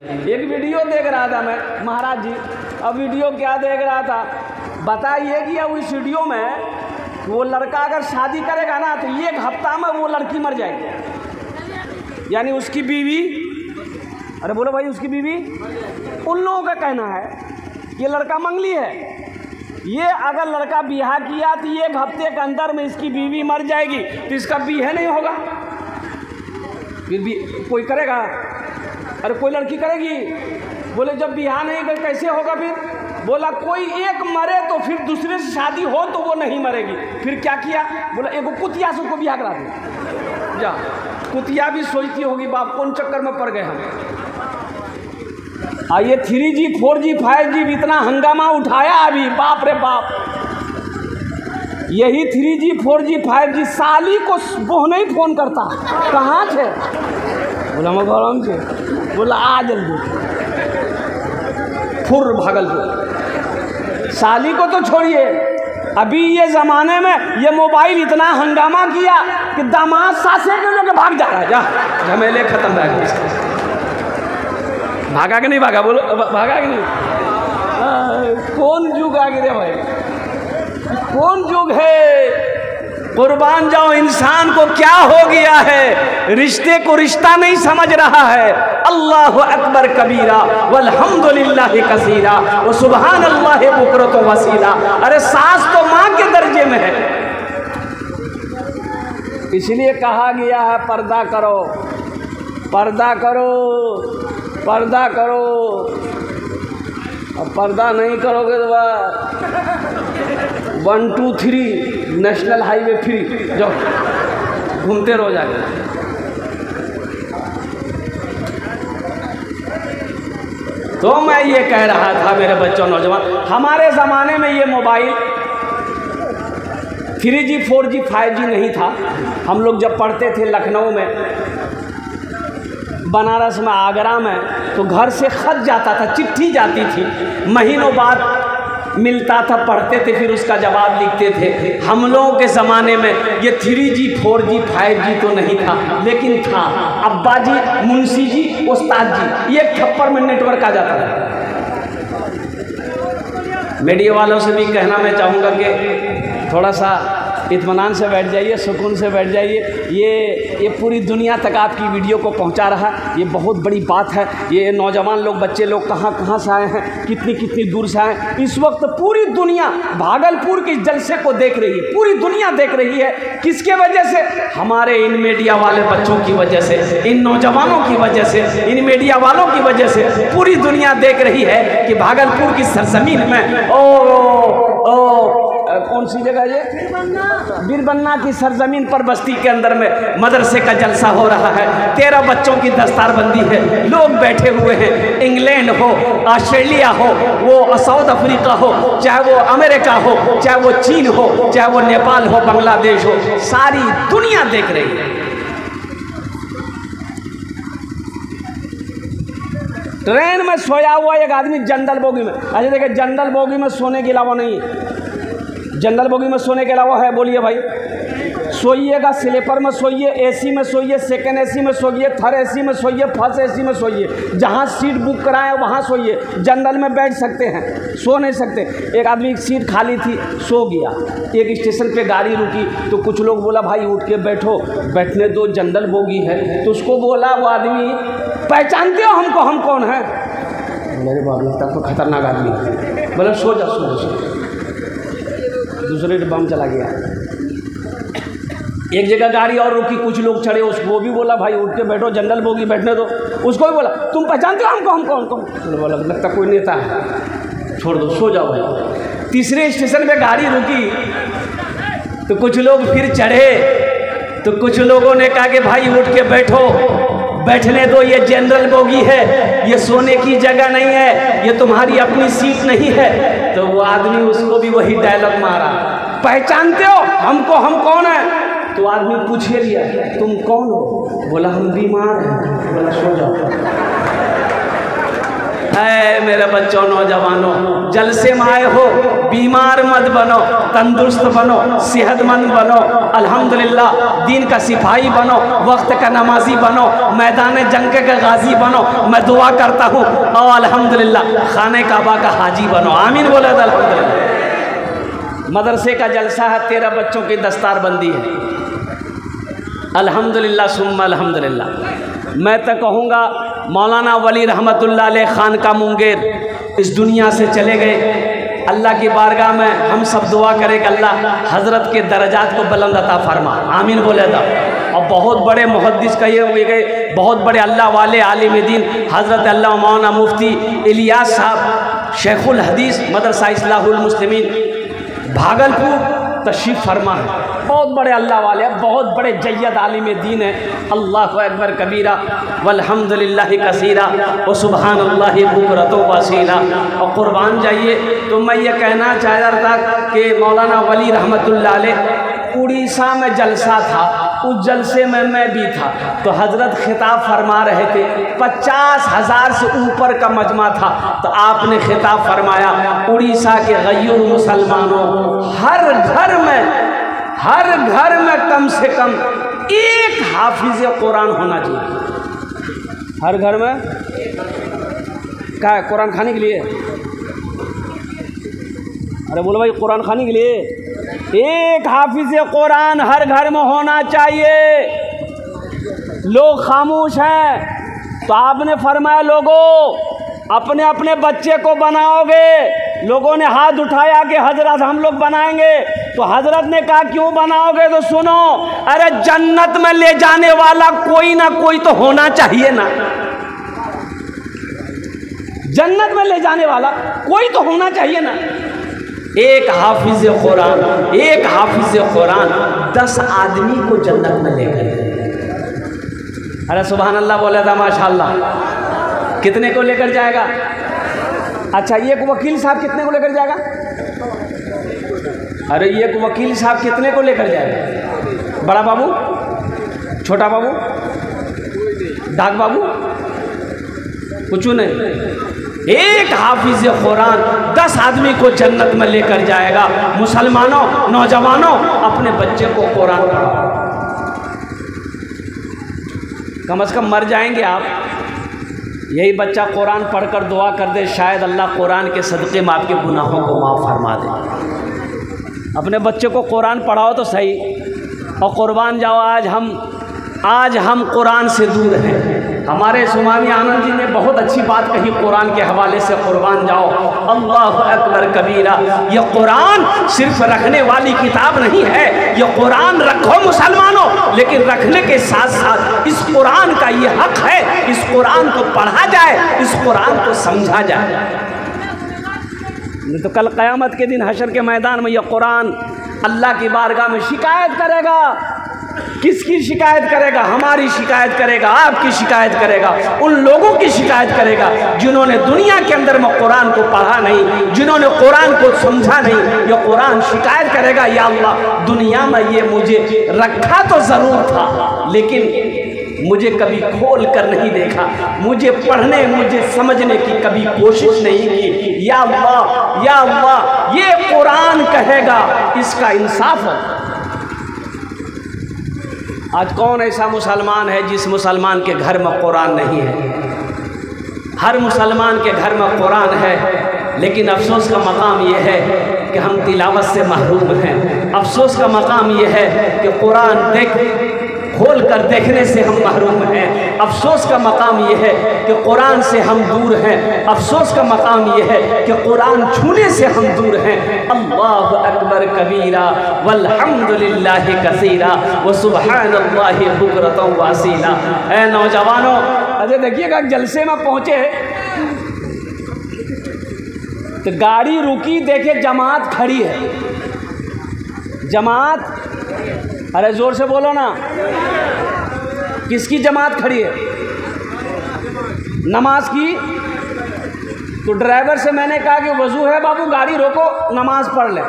एक वीडियो देख रहा था मैं महाराज जी। अब वीडियो क्या देख रहा था बताइए कि अब इस वीडियो में वो लड़का अगर शादी करेगा ना तो एक हफ्ता में वो लड़की मर जाएगी, यानी उसकी बीवी। अरे बोलो भाई, उसकी बीवी। उन लोगों का कहना है ये लड़का मंगली है, ये अगर लड़का बियाह किया तो एक हफ्ते के अंदर में इसकी बीवी मर जाएगी, तो इसका बियाह नहीं होगा। फिर भी कोई करेगा? अरे कोई लड़की करेगी? बोले जब बियाह नहीं कर कैसे होगा? फिर बोला कोई एक मरे तो फिर दूसरे से शादी हो तो वो नहीं मरेगी। फिर क्या किया? बोला एगो कुतिया से उसको बियाह करा दे। जा, कुतिया भी सोचती होगी बाप कौन चक्कर में पड़ गए हम। ये 3G 4G 5G इतना हंगामा उठाया अभी, बाप रे बाप। यही 3G 4G 5G साली को वो नहीं फोन करता, कहाँ थे? बोला मैं गौरम से। बोला आ जल्दी, फुर भागलपुर। साली को तो छोड़िए, अभी ये ज़माने में ये मोबाइल इतना हंगामा किया कि दामाद सासे के लोग भाग जा रहा है। जा झमेले खत्म रह गए। भागा कि नहीं भागा? बोलो भागा कि नहीं? कौन जुग आ गया भाई, कौन जुग है? कुर्बान जाओ, इंसान को क्या हो गया है, रिश्ते को रिश्ता नहीं समझ रहा है। अल्लाहु अकबर कबीरा वल्हम्दुलिल्लाह कसीरा व सुबहान अल्लाह बुकरत व वसीला। अरे सास तो माँ के दर्जे में है। इसलिए कहा गया है पर्दा करो, पर्दा करो, पर्दा करो। अब पर्दा नहीं करोगे तो 1 2 3 नेशनल हाईवे फ्री, जाओ घूमते रहो जाके। तो मैं ये कह रहा था मेरे बच्चों नौजवान, हमारे ज़माने में ये मोबाइल 3G 4G 5G नहीं था। हम लोग जब पढ़ते थे लखनऊ में, बनारस में, आगरा में, तो घर से खत जाता था, चिट्ठी जाती थी, महीनों बाद मिलता था, पढ़ते थे, फिर उसका जवाब लिखते थे। हम लोगों के ज़माने में ये 3G 4G 5G तो नहीं था, लेकिन था। अब्बा जी, मुंशी जी, उस्ताद जी, एक थप्पड़ में नेटवर्क आ जाता था। मीडिया वालों से भी कहना मैं चाहूँगा कि थोड़ा सा इत्मीनान से बैठ जाइए, सुकून से बैठ जाइए। ये पूरी दुनिया तक आपकी वीडियो को पहुंचा रहा है, ये बहुत बड़ी बात है। ये नौजवान लोग, बच्चे लोग कहाँ कहाँ से आए हैं, कितनी कितनी दूर से आए हैं। इस वक्त पूरी दुनिया भागलपुर के जलसे को देख रही है, पूरी दुनिया देख रही है। किसके वजह से? हमारे इन मीडिया वाले बच्चों की वजह से, इन नौजवानों की वजह से, इन मीडिया वालों की वजह से पूरी दुनिया देख रही है कि भागलपुर की सरजमीन में कौन सी जगह ये बीरबन्ना की सरजमीन पर, बस्ती के अंदर में मदरसे का जलसा हो रहा है। 13 बच्चों की दस्तारबंदी है, लोग बैठे हुए हैं। इंग्लैंड हो, ऑस्ट्रेलिया हो, वो साउथ अफ्रीका हो, चाहे वो अमेरिका हो, चाहे वो चीन हो, चाहे वो नेपाल हो, बांग्लादेश हो, सारी दुनिया देख रही है। ट्रेन में सोया हुआ एक आदमी जनरल बोगी में, अच्छा देखिए जनरल बोगी में सोने के अलावा नहीं है, जनरल बोगी में सोने के अलावा है? बोलिए भाई। सोइएगा, स्लीपर में सोइए, एसी में सोइए, सेकंड एसी में सोइए, थर्ड एसी में सोइए, फर्स्ट एसी में सोइए, जहाँ सीट बुक कराएं वहाँ सोइए। जनरल में बैठ सकते हैं, सो नहीं सकते। एक आदमी की सीट खाली थी, सो गया। एक स्टेशन पे गाड़ी रुकी तो कुछ लोग बोला भाई उठ के बैठो, बैठने दो, जनरल बोगी है। तो उसको बोला वो आदमी, पहचानते हो हमको, हम कौन है? मेरे बाबू तो खतरनाक आदमी। बोला सो जा, सो जा। दूसरे डब्बा में चला गया। एक जगह गाड़ी और रुकी, कुछ लोग चढ़े, उसको भी बोला भाई उठ के बैठो, जनरल बोगी बैठने दो। उसको भी बोला तुम पहचानते हो हमको, हम कौन? बोला लगता कोई नेता है, छोड़ दो, सो जाओ भाई। तीसरे स्टेशन पे गाड़ी रुकी तो कुछ लोग फिर चढ़े, तो कुछ लोगों ने कहा कि भाई उठ के बैठो, बैठने दो, ये जनरल बोगी है, ये सोने की जगह नहीं है, ये तुम्हारी अपनी सीट नहीं है। तो वो आदमी उसको भी वही डायलॉग मारा, पहचानते हो हमको, हम कौन है? तो आदमी पूछ लिया तुम कौन हो? बोला हम बीमार हैं। बोला सो जाओ। है मेरे बच्चों नौजवानों, जलसे में आए हो, बीमार मत बनो, तंदुरुस्त बनो, सेहतमंद बनो, अल्हम्दुलिल्लाह दीन का सिपाही बनो, वक्त का नमाजी बनो, मैदान जंग के गाजी बनो। मैं दुआ करता हूँ और अल्हम्दुलिल्लाह खाने काबा का हाजी बनो। आमीन बोले तो अल्हम्दुलिल्लाह। मदरसे का जलसा है, 13 बच्चों की दस्तारबंदी है, अल्हम्दुलिल्लाह सुम्मा अल्हम्दुलिल्लाह। मैं तो कहूँगा मौलाना वली रहमतुल्लाह अलैह खान का मुंगेर इस दुनिया से चले गए। अल्लाह की बारगाह में हम सब दुआ करें कि अल्लाह हज़रत के दर्जात को बुलंद अता फरमा। आमीन बोले था। और बहुत बड़े मुहद्दिस कहे हुए गए, बहुत बड़े अल्लाह वाले आलिम दीन हज़रत अल्लाह मौलाना मुफ्ती इलियास साहब शेखुल हदीस मदरसा इस्लाहुल मुस्लिमीन भागलपुर तशरीफ़ फरमा है। बहुत बड़े अल्लाह वाले हैं, बहुत बड़े जय्यद आलिम दीन है। अल्लाहु अकबर कबीरा वल्हम्दुलिल्लाहि कसीरा व सुबहानल्लाहि बुकरतन व असीला। और कुर्बान जाइए तो मैं ये कहना चाह रहा था कि मौलाना वली रहमतुल्लाह अलैह उड़ीसा में जलसा था, उस जलसे में मैं भी था। तो हज़रत खिताब फरमा रहे थे, 50,000 से ऊपर का मजमा था। तो आपने खिताब फरमाया, उड़ीसा के गयूर मुसलमानों, हर घर में कम से कम एक हाफिज कुरान होना चाहिए। हर घर में क्या है? कुरान खाने के लिए? अरे बोलो भाई, कुरान खाने के लिए एक हाफिज कुरान हर घर में होना चाहिए। लोग खामोश हैं, तो आपने फरमाया लोगों अपने अपने बच्चे को बनाओगे। लोगों ने हाथ उठाया कि हजरत हम लोग बनाएंगे। तो हजरत ने कहा क्यों बनाओगे? तो सुनो, अरे जन्नत में ले जाने वाला कोई ना कोई तो होना चाहिए ना। जन्नत में ले जाने वाला कोई तो होना चाहिए ना। एक हाफिज कुरान 10 आदमी को जन्नत में लेकर जाएगा। अरे सुभान अल्लाह बोला था, माशाअल्लाह। कितने को लेकर जाएगा? अच्छा, एक वकील साहब कितने को लेकर जाएगा? अरे एक वकील साहब कितने को लेकर जाएगा? बड़ा बाबू, छोटा बाबू, डाक बाबू, कुछ नहीं। एक हाफिज कुरान 10 आदमी को जन्नत में लेकर जाएगा। मुसलमानों, नौजवानों, अपने बच्चे को कुरान पढ़ाओ। कम से कम मर जाएंगे आप, यही बच्चा कुरान पढ़कर दुआ कर दे, शायद अल्लाह कुरान के सदक़े में आपके गुनाहों को माफ़ फरमा दे। अपने बच्चे को कुरान पढ़ाओ तो सही, और कुर्बान जाओ। आज हम कुरान से दूर हैं। हमारे सुमामी आनंद जी ने बहुत अच्छी बात कही कुरान के हवाले से। कुर्बान जाओ, अल्लाहु अकबर कबीरा। ये कुरान सिर्फ रखने वाली किताब नहीं है। ये कुरान रखो मुसलमानों, लेकिन रखने के साथ साथ इस कुरान का ये हक है, इस कुरान को पढ़ा जाए, इस कुरान को समझा जाए। नहीं तो कल क़यामत के दिन हशर के मैदान में यह कुरान अल्लाह की बारगाह में शिकायत करेगा। किसकी शिकायत करेगा? हमारी शिकायत करेगा, आपकी शिकायत करेगा, उन लोगों की शिकायत करेगा जिन्होंने दुनिया के अंदर में कुरान को पढ़ा नहीं, जिन्होंने कुरान को समझा नहीं। ये कुरान शिकायत करेगा, या अल्लाह दुनिया में ये मुझे रखा तो ज़रूर था, लेकिन मुझे कभी खोल कर नहीं देखा, मुझे पढ़ने, मुझे समझने की कभी कोशिश नहीं की। या अल्लाह, या अल्लाह, ये कुरान कहेगा, इसका इंसाफ हो। आज कौन ऐसा मुसलमान है जिस मुसलमान के घर में कुरान नहीं है? हर मुसलमान के घर में कुरान है, लेकिन अफसोस का मकाम यह है कि हम तिलावत से महरूम हैं। अफसोस का मकाम यह है कि कुरान खोल कर देखने से हम महरूम हैं। अफसोस का मकाम यह है कि कुरान से हम दूर हैं। अफसोस का मकाम यह है कि कुरान छूने से हम दूर हैं। अल्लाहु अकबर कबीरा वल्हम्दुलिल्लाहि कसीरा व सुबहानल्लाहि बुकरतन व असीला। ऐ नौजवानों, अरे देखिएगा, जलसे में पहुँचे तो गाड़ी रुकी, देखे जमात खड़ी है। जमात, अरे जोर से बोलो ना, किसकी जमात खड़ी है? नमाज की। तो ड्राइवर से मैंने कहा कि वजू है बाबू, गाड़ी रोको, नमाज पढ़ ले।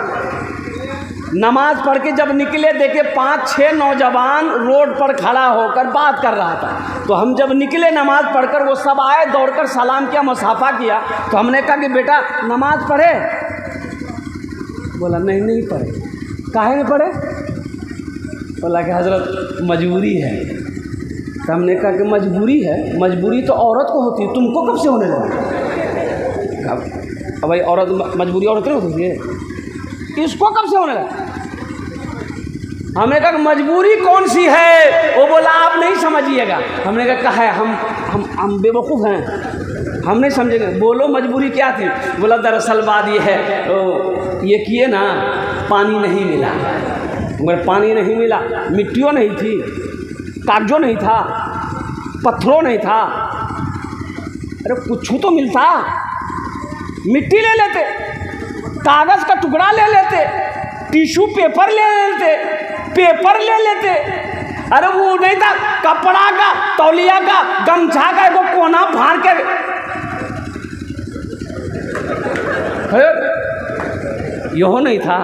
नमाज पढ़ के जब निकले देखे 5-6 नौजवान रोड पर खड़ा होकर बात कर रहा था। तो हम जब निकले नमाज पढ़कर, वो सब आए दौड़कर सलाम किया, मुसाफा किया। तो हमने कहा कि बेटा नमाज पढ़े? बोला नहीं पढ़े। काहे नहीं पढ़े? बोला कि हजरत मजबूरी है। तो हमने कहा कि मजबूरी है? मजबूरी तो औरत को होती है, तुमको कब से होने लगा? अब भाई औरत मजबूरी औरत नहीं होती है, इसको कब से होने लगा? हमने कहा मजबूरी कौन सी है? वो बोला आप नहीं समझिएगा। हमने कहा है हम बेवकूफ़ हैं, हम नहीं समझेंगे। बोलो मजबूरी क्या थी? बोला दरअसल बात ये है, ये किए ना, पानी नहीं मिला। मगर पानी नहीं मिला, मिट्टियों नहीं थी, कागजों नहीं था, पत्थरों नहीं था। अरे कुछ तो मिलता, मिट्टी ले लेते, कागज़ का टुकड़ा ले लेते, टिश्यू पेपर ले लेते, पेपर ले लेते। अरे वो नहीं था, कपड़ा का, तौलिया का, गमछा का एगो कोना फाड़ के, यहो नहीं था।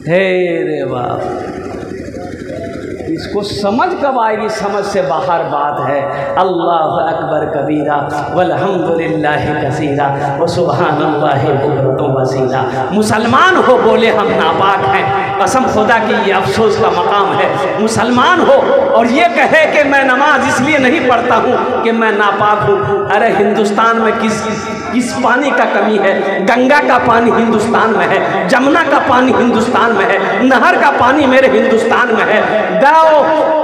हे रे बाप, इसको समझ कब आएगी? समझ से बाहर बात है। अल्लाह अकबर कबीरा वल्हम्दुलिल्लाहि कसीरा व सुब्हानल्लाहि बुकरतम वसीला। मुसलमान हो बोले हम नापाक हैं, कसम खुदा की ये अफसोस का मकाम है। मुसलमान हो और ये कहे कि मैं नमाज इसलिए नहीं पढ़ता हूँ कि मैं नापाक हूँ। अरे हिंदुस्तान में किस पानी का कमी है? गंगा का पानी हिंदुस्तान में है, जमुना का पानी हिंदुस्तान में है, नहर का पानी मेरे हिंदुस्तान में है,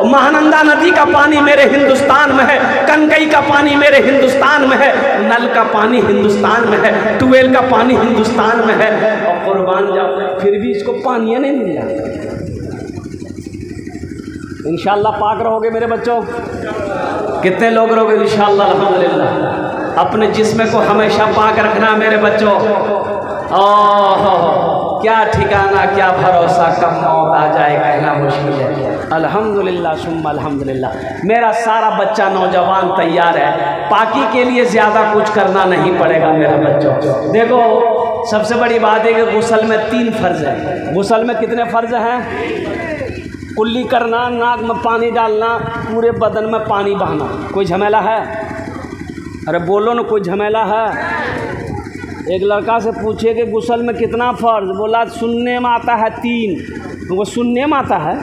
महानंदा नदी का पानी मेरे हिंदुस्तान में है, कनकई का पानी मेरे हिंदुस्तान में है, नल का पानी हिंदुस्तान में है, ट्यूबवेल का पानी हिंदुस्तान में है। और कुर्बान जाओ, फिर भी इसको पानी नहीं मिल रहा। इंशाअल्लाह पाक रहोगे मेरे बच्चों? कितने लोग रहोगे इंशाअल्लाह? अल्हम्दुलिल्लाह। अपने जिस्म को हमेशा पाक रखना मेरे बच्चों। ओह क्या ठिकाना, क्या भरोसा, कब मौत आ जाए कहना मुश्किल है। अल्हम्दुलिल्लाह सुम्मा अल्हम्दुलिल्लाह। मेरा सारा बच्चा नौजवान तैयार है, पाकी के लिए ज़्यादा कुछ करना नहीं पड़ेगा मेरे बच्चों। देखो सबसे बड़ी बात है कि गुस्ल में 3 फ़र्ज़ है। गुस्ल में कितने फ़र्ज़ हैं? कुल्ली करना, नाक में पानी डालना, पूरे बदन में पानी बहाना। कोई झमेला है? अरे बोलो ना, कोई झमेला है? एक लड़का से पूछे कि गुस्ल में कितना फ़र्ज? बोला सुनने में आता है 3। तुमको सुनने में आता है,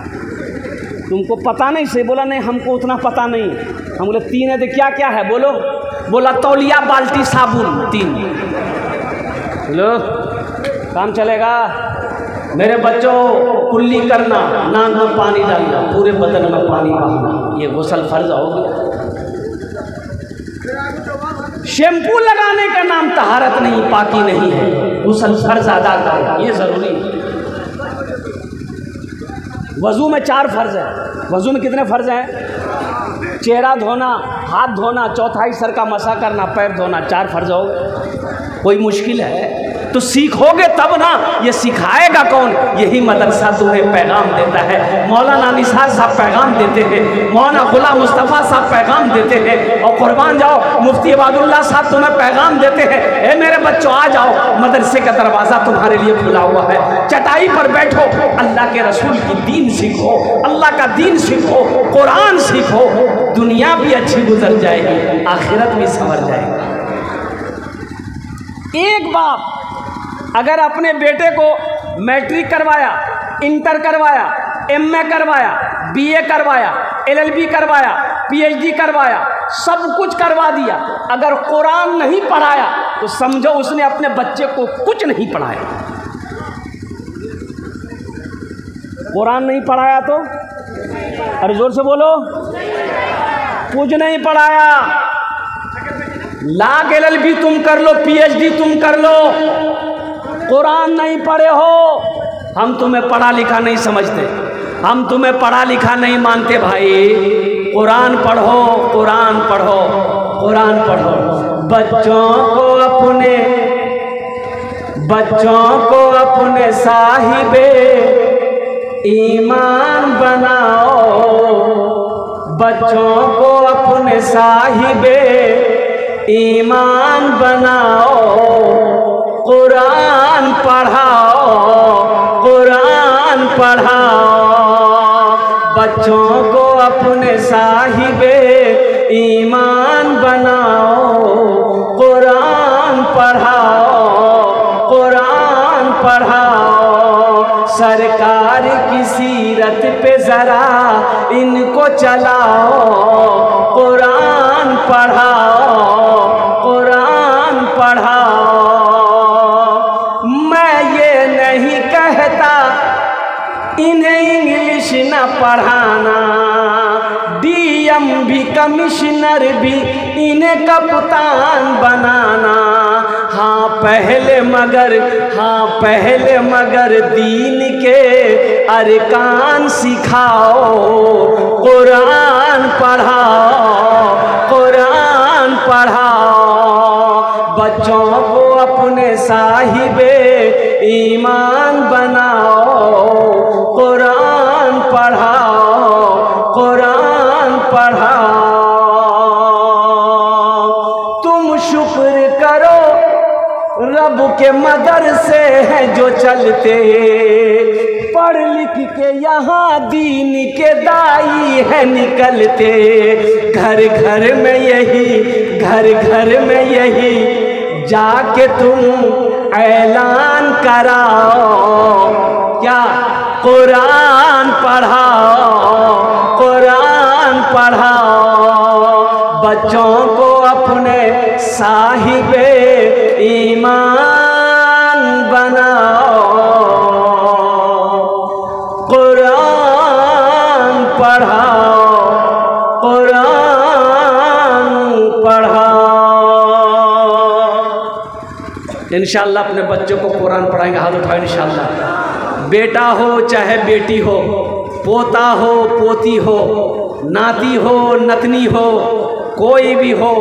तुमको पता नहीं से? बोला नहीं हमको उतना पता नहीं। हम बोले 3 है तो क्या क्या है बोलो? बोला तौलिया, बाल्टी, साबुन, 3। बोलो काम चलेगा? मेरे बच्चों कुल्ली करना, नाक में पानी डालना, पूरे बदन में पानी बहाना, ये गुस्ल फ़र्ज हो गया। शैम्पू लगाने का नाम तहारत नहीं, पाकी नहीं है, गुस्ल फ़र्ज अदा करना ये ज़रूरी है। वज़ू में 4 फ़र्ज़ है। वज़ू में कितने फ़र्ज़ हैं? चेहरा धोना, हाथ धोना, चौथाई सर का मसा करना, पैर धोना, 4 फ़र्ज़ हो गए। कोई मुश्किल है? तो सीखोगे तब ना। ये सिखाएगा कौन? यही मदरसा तुम्हें पैगाम देता है। मौलाना निसार साहब पैगाम देते हैं, मौलाना गुलाम मुस्तफ़ा साहब पैगाम देते हैं, और कुर्बान जाओ मुफ्ती इबादुल्लाह साहब तुम्हें पैगाम देते हैं। ए मेरे बच्चों आ जाओ, मदरसे का दरवाज़ा तुम्हारे लिए खुला हुआ है। चटाई पर बैठो, अल्लाह के रसूल की दीन सीखो, अल्लाह का दीन सीखो, कुरान सीखो। दुनिया भी अच्छी गुजर जाएगी, आखिरत भी संवर जाएगी। एक बाप अगर अपने बेटे को मैट्रिक करवाया, इंटर करवाया, एमए करवाया, बीए करवाया, एलएलबी करवाया, पीएचडी करवाया, सब कुछ करवा दिया, अगर कुरान नहीं पढ़ाया तो समझो उसने अपने बच्चे को कुछ नहीं पढ़ाया। कुरान नहीं पढ़ाया तो अरे जोर से बोलो, कुछ नहीं पढ़ाया। लाख एलएलबी तुम कर लो, पीएचडी तुम कर लो, कुरान नहीं पढ़े हो। हम तुम्हें पढ़ा लिखा नहीं समझते, हम तुम्हें पढ़ा लिखा नहीं मानते भाई। कुरान पढ़ो, कुरान पढ़ो, कुरान पढ़ो। बच्चों को अपने साहिबे ईमान बनाओ, बच्चों को अपने साहिबे ईमान बनाओ, कुरान पढ़ाओ, पढ़ाओ, बच्चों को अपने साहिबे ईमान बनाओ, कुरान पढ़ाओ, कुरान पढ़ाओ, सरकार की सीरत पे ज़रा इनको चलाओ, कुरान पढ़ाओ, कुरान पढ़ाओ। मैं ये नहीं कहता इन्हें इंग्लिश न पढ़ाना, डीएम भी कमिश्नर भी इन्हें कप्तान बनाना। हाँ पहले मगर दीन के अरकान सिखाओ, कुरान पढ़ाओ, कुरान पढ़ाओ, बच्चों को अपने साहिबे ईमान बनाओ, कुरान पढ़ाओ, कुरान पढ़ाओ। तुम शुक्र करो रब के मदरसे हैं जो चलते, पढ़ लिख के यहाँ दीन के दाई है निकलते। घर घर में यही जाके तुम ऐलान कराओ, क्या कुरान पढ़ाओ, कुरान पढ़ाओ, बच्चों को अपने साहिबे ईमान बनाओ, कुरान पढ़ाओ, कुरान पढ़ाओ। इंशाअल्लाह अपने बच्चों को कुरान पढ़ाएंगे, हाथ उठाओ इंशाअल्लाह। बेटा हो चाहे बेटी हो, पोता हो पोती हो, नाती हो नतनी हो, कोई भी हो,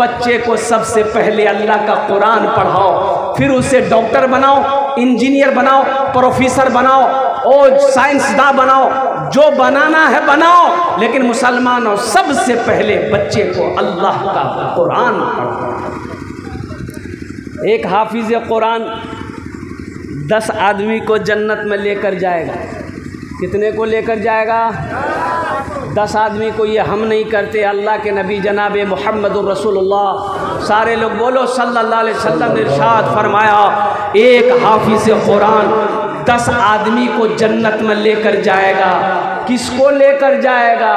बच्चे को सबसे पहले अल्लाह का कुरान पढ़ाओ, फिर उसे डॉक्टर बनाओ, इंजीनियर बनाओ, प्रोफेसर बनाओ और साइंसदान बनाओ, जो बनाना है बनाओ, लेकिन मुसलमानों सबसे पहले बच्चे को अल्लाह का कुरान पढ़ाओ। एक हाफिज कुरान 10 आदमी को जन्नत में लेकर जाएगा। कितने को लेकर जाएगा? 10 आदमी को। ये हम नहीं करते, अल्लाह के नबी जनाब मुहम्मदुर रसूलुल्लाह सारे लोग बोलो सल्लल्लाहु अलैहि वसल्लम ने इरशाद फरमाया, एक हाफिज कुरान 10 आदमी को जन्नत में लेकर जाएगा। किसको लेकर जाएगा?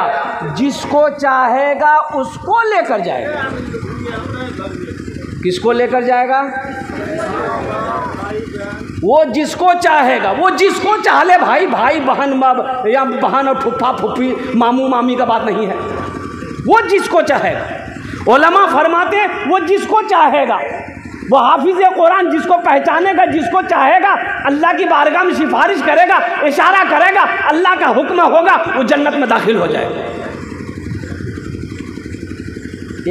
जिसको चाहेगा उसको लेकर जाएगा। किसको लेकर जाएगा? वो जिसको चाहेगा, वो जिसको चाह ले। भाई भाई बहन या बहन और फुफ्फा फुफ्फी मामू मामी का बात नहीं है, वो जिसको चाहेगा। उलमा फरमाते हैं वो जिसको चाहेगा, वो हाफिज कुरान जिसको पहचानेगा, जिसको चाहेगा, अल्लाह की बारगाह में सिफारिश करेगा, इशारा करेगा, अल्लाह का हुक्म होगा, वो जन्नत में दाखिल हो जाएगा।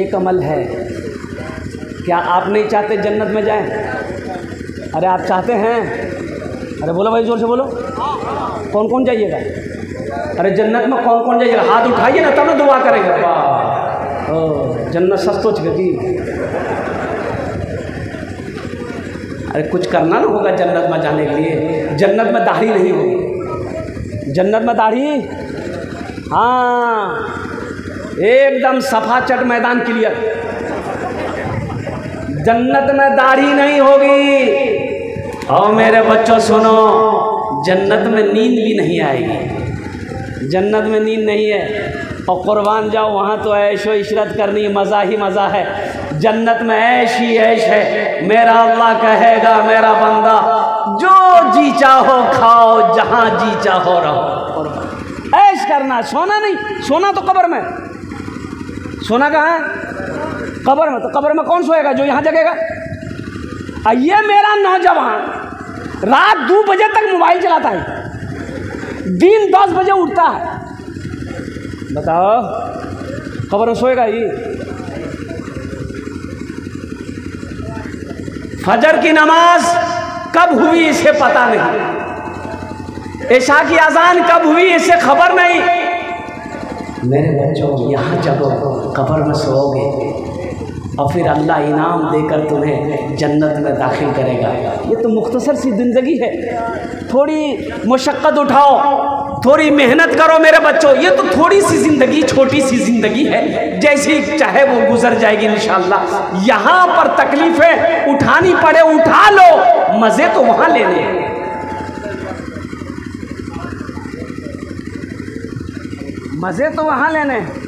एक अमल है। क्या आप नहीं चाहते जन्नत में जाएं? अरे आप चाहते हैं? अरे बोलो भाई, जोर से बोलो। कौन कौन जाइएगा? अरे जन्नत में कौन कौन जाइएगा? हाथ उठाइए ना, तब ना दुआ करेंगे। वाह, जन्नत सस्तो छगी। अरे कुछ करना ना होगा जन्नत में जाने के लिए। जन्नत में दाढ़ी नहीं होगी। जन्नत में दाढ़ी, हाँ, एकदम सफा चट मैदान क्लियर। जन्नत में दाढ़ी नहीं होगी। और मेरे बच्चों सुनो, जन्नत में नींद भी नहीं आएगी। जन्नत में नींद नहीं है। और कुर्बान जाओ, वहाँ तो ऐशो इशरत करनी, मज़ा ही मज़ा है। जन्नत में ऐश ही ऐश है। मेरा अल्लाह कहेगा, मेरा बंदा जो जी चाहो खाओ, जहाँ जी चाहो रहो। ऐश करना, सोना नहीं। सोना तो कब्र में। सोना कहाँ है? कब्र में। तो कब्र में कौन सोएगा? जो यहाँ जगेगा। ये मेरा नौजवान रात 2 बजे तक मोबाइल चलाता है, दिन 10 बजे उठता है। बताओ, कब्र में सोएगा ये? फजर की नमाज कब हुई इसे पता नहीं। इशा की अजान कब हुई इसे खबर नहीं। मेरे बच्चों, यहाँ जब कब्र में सोओगे और फिर अल्लाह इनाम देकर तुम्हें जन्नत में दाखिल करेगा। ये तो मुख्तसर सी ज़िंदगी है, थोड़ी मुशक्क़त उठाओ, थोड़ी मेहनत करो मेरे बच्चों। ये तो थोड़ी सी ज़िंदगी, छोटी सी ज़िंदगी है, जैसी चाहे वो गुजर जाएगी इंशाअल्लाह। यहाँ पर तकलीफ़ें उठानी पड़े उठा लो, मज़े तो वहाँ लेने हैं। मज़े तो वहाँ लेने हैं।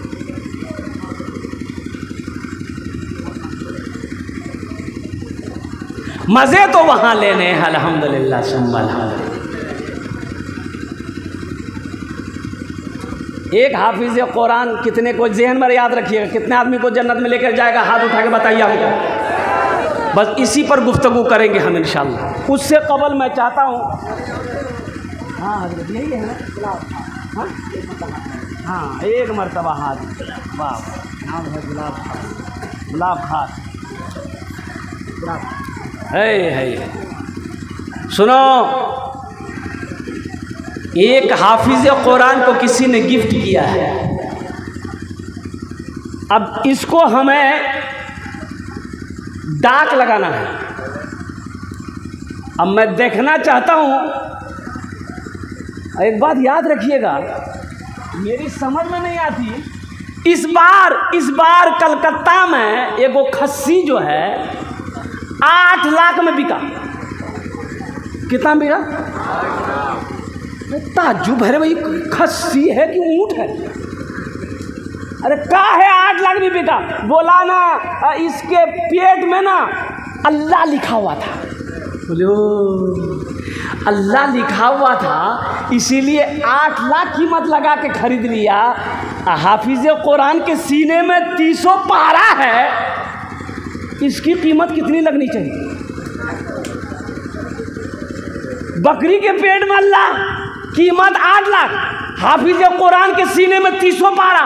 मज़े तो वहाँ लेने हैं। अल्हम्दुलिल्लाह सुम्मा अल्हम्दुलिल्लाह। एक हाफिज़ कुरान कितने को, ज़हन में याद रखिएगा, कितने आदमी को जन्नत में लेकर जाएगा? हाथ उठा के बताइए हमको। बस इसी पर गुफ्तगू करेंगे हम इंशाअल्लाह। उससे कबल मैं चाहता हूँ, हाँ हज़रत यही है ना, हाँ एक मरतबा हाथ, वाह नाम है गुलाब खास, गुलाब खास। है सुनो, एक हाफिज़ कुरान को किसी ने गिफ्ट किया है। अब इसको हमें डाक लगाना है। अब मैं देखना चाहता हूँ, एक बात याद रखिएगा, मेरी समझ में नहीं आती। इस बार कलकत्ता में एगो खस्सी जो है 8 लाख में बिका। कितना बिका? ताज्जुब है भाई, खस्सी है कि ऊँट है? अरे का है 8 लाख में बिका? बोला ना इसके पेट में ना अल्लाह लिखा हुआ था। बोलो अल्लाह लिखा हुआ था, इसीलिए 8 लाख कीमत लगा के खरीद लिया। हाफिज़ कुरान के सीने में 300 पारा है, इसकी कीमत कितनी लगनी चाहिए? बकरी के पेट में अल्लाह, कीमत 8 लाख, हाफिज़ कुरान के सीने में 300 पारा,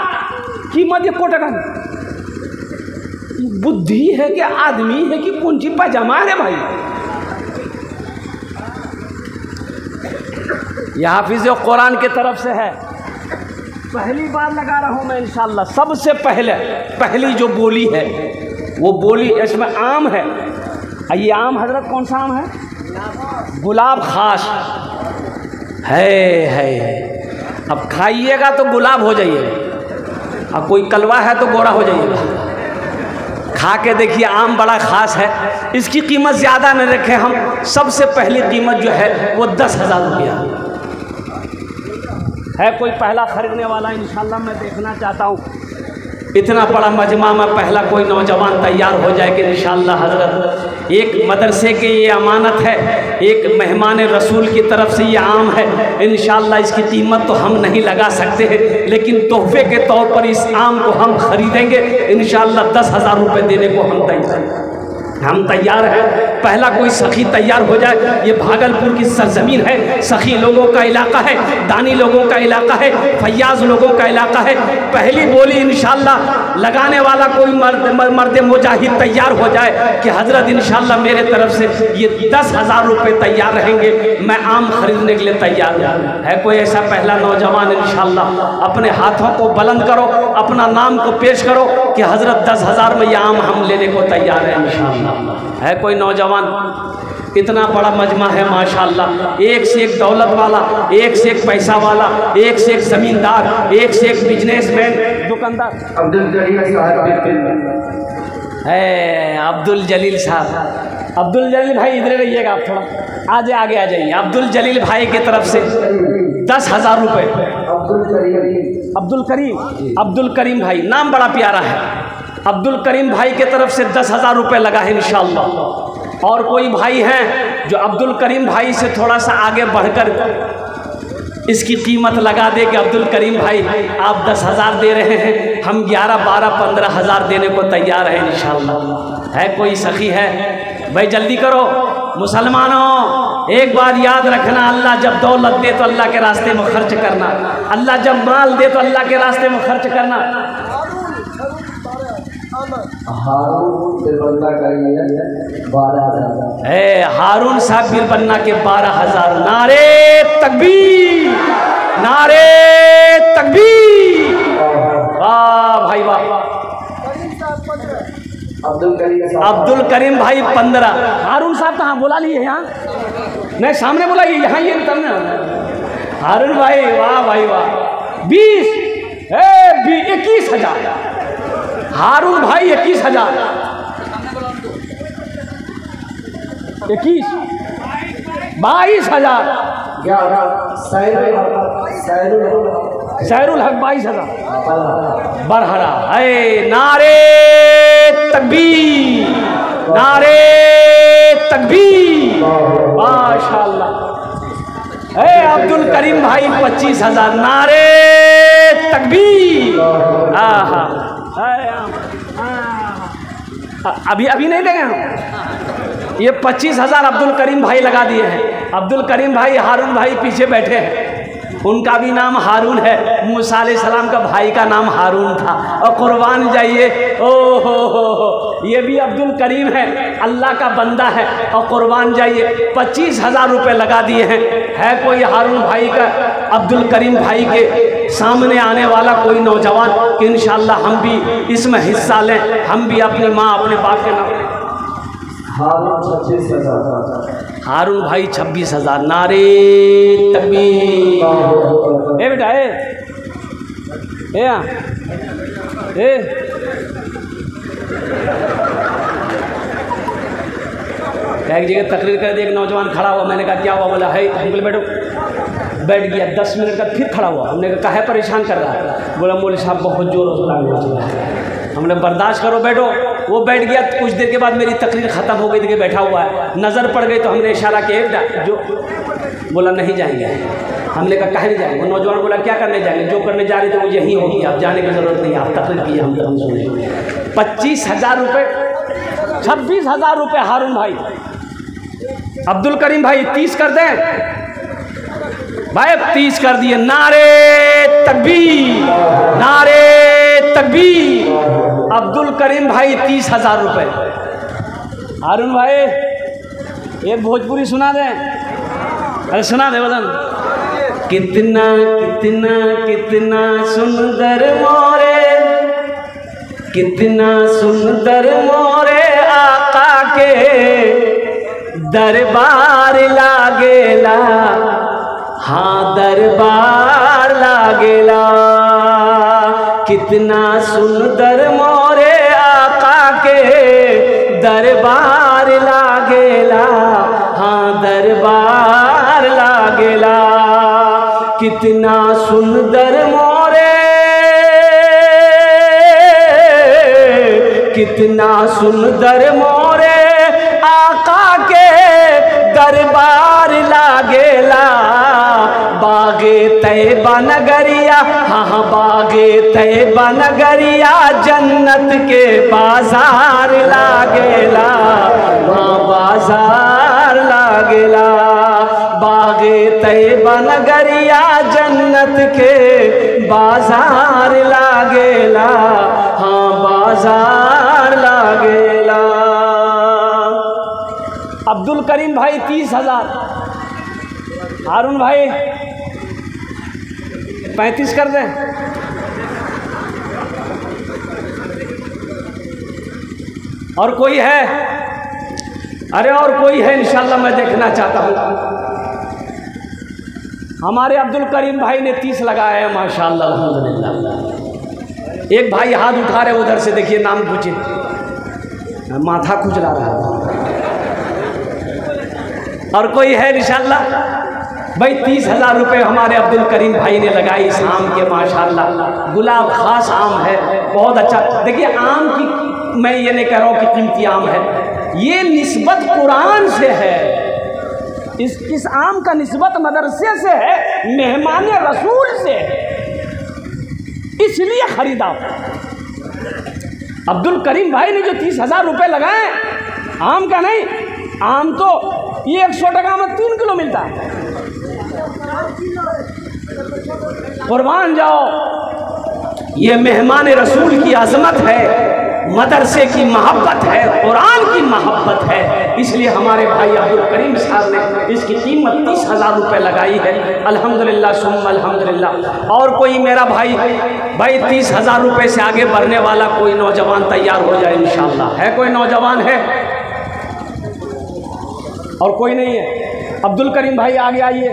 कीमत 1 टका। बुद्धि है कि आदमी है कि पूंजी पजामा है भाई? यह हाफिज़ कुरान की तरफ से है। पहली बार लगा रहा हूँ मैं इंशाअल्लाह। सबसे पहली जो बोली है वो बोली, इसमें आम है। ये आम हजरत कौन सा आम है? गुलाब खास है। अब खाइएगा तो गुलाब हो जाइएगा, अब कोई कलवा है तो गोरा हो जाइएगा। खा के देखिए, आम बड़ा खास है। इसकी कीमत ज़्यादा न रखें हम। सबसे पहली कीमत जो है वो 10,000 रुपया है। कोई पहला खरीदने वाला इंशाअल्लाह मैं देखना चाहता हूँ। इतना बड़ा मजमा में पहला कोई नौजवान तैयार हो जाए कि इंशाअल्लाह हज़रत, एक मदरसे की ये अमानत है, एक मेहमान रसूल की तरफ से ये आम है। इंशाअल्लाह इसकी कीमत तो हम नहीं लगा सकते हैं, लेकिन तोहफे के तौर पर इस आम को हम खरीदेंगे इंशाअल्लाह। 10,000 रुपये देने को हम तैयार हैं। पहला कोई सखी तैयार हो जाए। ये भागलपुर की सरजमीन है, सखी लोगों का इलाका है, दानी लोगों का इलाका है, फैयाज लोगों का इलाका है। पहली बोली इंशाअल्लाह लगाने वाला कोई मर्द मुजाहिद तैयार हो जाए कि हजरत इंशाअल्लाह मेरे तरफ से ये 10,000 रुपये तैयार रहेंगे, मैं आम खरीदने के लिए तैयार है। कोई ऐसा पहला नौजवान इंशाअल्लाह? अपने हाथों को बुलंद करो, अपना नाम को पेश करो कि हजरत 10,000 में यह आम हम लेने को तैयार है इंशाअल्लाह। है कोई नौजवान? इतना बड़ा मजमा है माशाअल्लाह, एक से एक दौलत वाला, एक से एक पैसा वाला, एक से एक जमींदार, एक से एक बिजनेसमैन, दुकानदार। अब्दुल जलील साहब है, अब्दुल जलील साहब। अब्दुल जलील भाई इधर रहिएगा, आप थोड़ा आगे आ जाइए। अब्दुल जलील भाई की तरफ से 10,000 रुपये। अब्दुल करीम भाई, नाम बड़ा प्यारा है। अब्दुल करीम भाई के तरफ से 10,000 रुपये लगा है इंशाअल्लाह। और कोई भाई हैं जो अब्दुल करीम भाई से थोड़ा सा आगे बढ़कर इसकी कीमत लगा दे कि अब्दुल करीम भाई आप 10,000 दे रहे हैं, हम 11, 12, 15,000 देने को तैयार हैं इंशाअल्लाह। है कोई सखी है भाई? जल्दी करो मुसलमानों। एक बात याद रखना, अल्लाह जब दौलत दे तो अल्लाह के रास्ते में खर्च करना, अल्लाह जब माल दे तो अल्लाह के रास्ते में खर्च करना। हारून साहब बिरबन्ना के 12,000। नारे तकबीर, नारे तकबीर। वाह भाई वाह। अब्दुल करीम भाई 15। हारून साहब कहाँ बुला लिए यहाँ? नहीं सामने बुलाइए, यहाँ ये तब ना। हारून भाई वाह भाई वाह। 21,000। हारून भाई 21,000। 22,000। सैरुल हक 22,000। बरहरा है। नारे तकबीर, नारे तकबीर, माशाअल्लाह। है अब्दुल करीम भाई 25,000। नारे तकबीर। आहा, अभी नहीं देंगे हम। ये 25,000 अब्दुल करीम भाई लगा दिए हैं। अब्दुल करीम भाई हारून भाई पीछे बैठे हैं, उनका भी नाम हारून है। मूसा अलैहिस्सलाम का भाई का नाम हारून था। और कुर्बान जाइए, ओ हो, ये भी अब्दुल करीम है, अल्लाह का बंदा है। और कुर्बान जाइए 25,000 रुपये लगा दिए हैं। है कोई हारून भाई का, अब्दुल करीम भाई के सामने आने वाला कोई नौजवान कि इंशाअल्लाह हम भी इसमें हिस्सा लें, हम भी अपनी माँ अपने बाप के नाम। हारून भाई 26,000। नारे तकबीर। ए बेटा ए एक जगह तकरीर कर दी, एक नौजवान खड़ा हुआ। मैंने कहा क्या हुआ? बोला है। हम बोले बैठो। बैठ गया। 10 मिनट का फिर खड़ा हुआ। हमने कहा है परेशान कर रहा है? बोला मौलवी साहब बहुत जोर से हमने बर्दाश्त करो, बैठो। वो बैठ गया। कुछ देर के बाद मेरी तकरीर ख़त्म हो गई थी कि बैठा हुआ है। नज़र पड़ गई तो हमने इशारा किया जो। बोला नहीं जाएंगे। हमने कहा कहीं नहीं जाएंगे। नौजवान बोला क्या करने जाएंगे? जो करने जा रहे थे वो यही होगी, आप जाने की ज़रूरत नहीं, आप तकरीर कीजिए, हम सुने। 25,000 रुपये, 26,000 रुपये हारून भाई। अब्दुल करीम भाई 30 कर दें भाई, 30 कर दिए। नारे तकबीर, नारे तकबीर। अब्दुल करीम भाई 30,000 रुपये। हारून भाई एक भोजपुरी सुना दें। अरे सुना दे बदन। कितना कितना कितना सुंदर मोरे, कितना सुंदर मोरे आका के दरबार लागेला। हाँ दरबार लागेला। कितना सुंदर मोरे आका के दरबार लागेला। हाँ दरबार लागेला। कितना सुंदर मोरे, कितना सुंदर मोरे आका के दरबार लागेला। बागे तैयबा नगरिया, हाँ बागे तैयबा नगरिया जन्नत के बाजार लागेला। हाँ बाजार लागेला। बागे तैयबा नगरिया जन्नत के बाजार लागेला। हाँ बाजार लागेला। अब्दुल करीम भाई 30,000। हारून भाई 35 कर दें। और कोई है? अरे और कोई है? इंशाल्लाह मैं देखना चाहता हूँ। हमारे अब्दुल करीम भाई ने 30 लगाया है माशाल्लाह अल्हम्दुलिल्लाह। एक भाई हाथ उठा रहे उधर से, देखिए नाम पूछे, माथा खुजला रहा। और कोई है इंशाल्लाह? भाई 30,000 रुपये हमारे अब्दुल करीम भाई ने लगाई इस आम के। माशाल्लाह गुलाब खास आम है, बहुत अच्छा। देखिए आम की, मैं ये नहीं कह रहा हूँ कि कीमती आम है, ये निस्बत कुरान से है। इस आम का निस्बत मदरसे से है, मेहमान रसूल से है, इसलिए खरीदा। अब्दुल करीम भाई ने जो 30,000 रुपये लगाए, आम का नहीं, आम तो ये 100 टका में 3 किलो मिलता है। कुर्बान जाओ, ये मेहमान रसूल की अजमत है। मदरसे की मोहब्बत है, कुरान की मोहब्बत है, इसलिए हमारे भाई अब्दुल करीम साहब ने इसकी कीमत 30,000 रुपये लगाई है। अल्हम्दुलिल्लाह सुम्मा अल्हम्दुलिल्लाह। और कोई मेरा भाई 30,000 रुपये से आगे बढ़ने वाला कोई नौजवान तैयार हो जाए इंशाअल्लाह। है कोई नौजवान है? और कोई नहीं है? अब्दुल करीम भाई आगे आइए,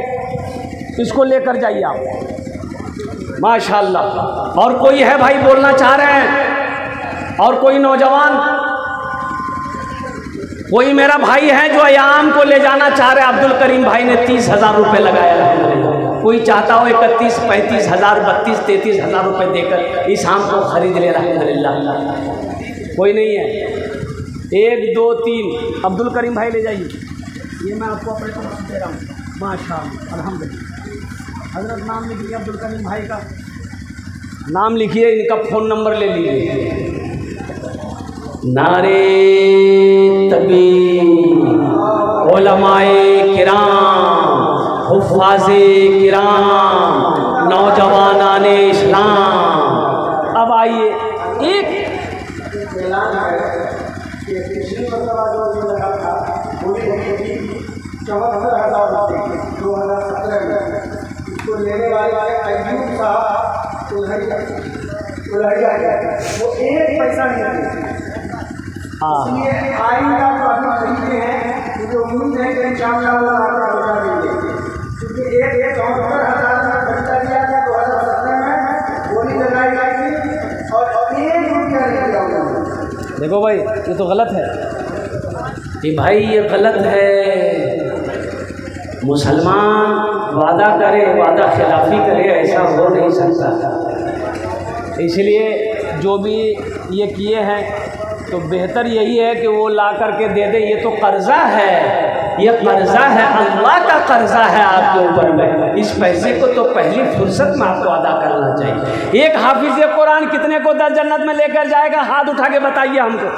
इसको लेकर जाइए आप माशाअल्लाह। और कोई है भाई बोलना चाह रहे हैं? और कोई नौजवान, कोई मेरा भाई है जो अयाम को ले जाना चाह रहे? अब्दुल करीम भाई ने 30,000 रुपये लगाया। कोई चाहता हो 31, 35,000, 32, 33,000 रुपये देकर इस आम को खरीद ले अल्हम्दुलिल्लाह। कोई नहीं है? 1 2 3 अब्दुल करीम भाई ले जाइए। ये मैं आपको अपने तरफ से दे रहा हूँ माशाअल्लाह अल्हम्दुलिल्लाह। हज़रत नाम लिखिए अब्दुल करीम भाई का, नाम लिखिए, इनका फ़ोन नंबर ले लीजिए। नारे तकबीर, उलमाए किराम, हुफ़ाज़े किराम, नौजवानाने इस्लाम। अब आइए, एक ऐलान है कि पिछली मरतबा जो लगा था वो 74,000 रुपये 2017 में, इसको लेने वाले अय्यूब साहब उलहरिया वो 1 पैसा नहीं दिए। इसलिए आइंदा जो अभी खरीदते हैं मुझे उम्मीद है कि इंशाअल्लाह वो आपका बचा देंगे, क्योंकि 74,000 का खर्चा दिया था 2017 में, गोली लगाई गई थी और 1 रुपया नहीं दिया उन्होंने। देखो भाई ये तो गलत है कि भाई ये गलत है। मुसलमान वादा करे, वादा खिलाफी करे, ऐसा हो नहीं सकता। इसलिए जो भी ये किए हैं तो बेहतर यही है कि वो ला करके दे दे। ये तो कर्जा है, ये कर्जा है, अल्लाह का कर्जा है आपके ऊपर में। इस पैसे को तो पहली फुर्सत में आपको अदा करना चाहिए। एक हाफिज कुरान कितने को जन्नत में लेकर जाएगा? हाथ उठा के बताइए हमको।